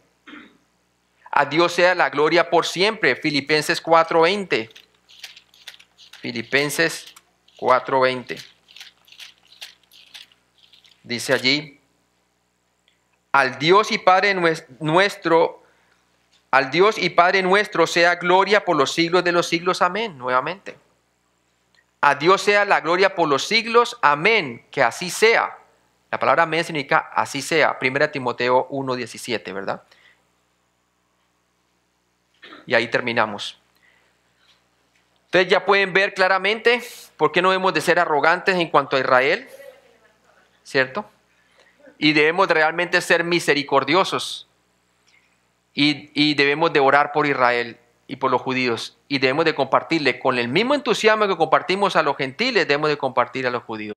A Dios sea la gloria por siempre. Filipenses 4:20. Filipenses 4:20. Dice allí, al Dios y Padre nuestro, al Dios y Padre nuestro sea gloria por los siglos de los siglos. Amén. Nuevamente. A Dios sea la gloria por los siglos. Amén. Que así sea. La palabra amén significa así sea. 1 Timoteo 1:17, ¿verdad? Y ahí terminamos. Ustedes ya pueden ver claramente por qué no debemos de ser arrogantes en cuanto a Israel, ¿cierto? Y debemos realmente ser misericordiosos. Y debemos de orar por Israel y por los judíos. Y debemos de compartirle con el mismo entusiasmo que compartimos a los gentiles, debemos de compartir a los judíos.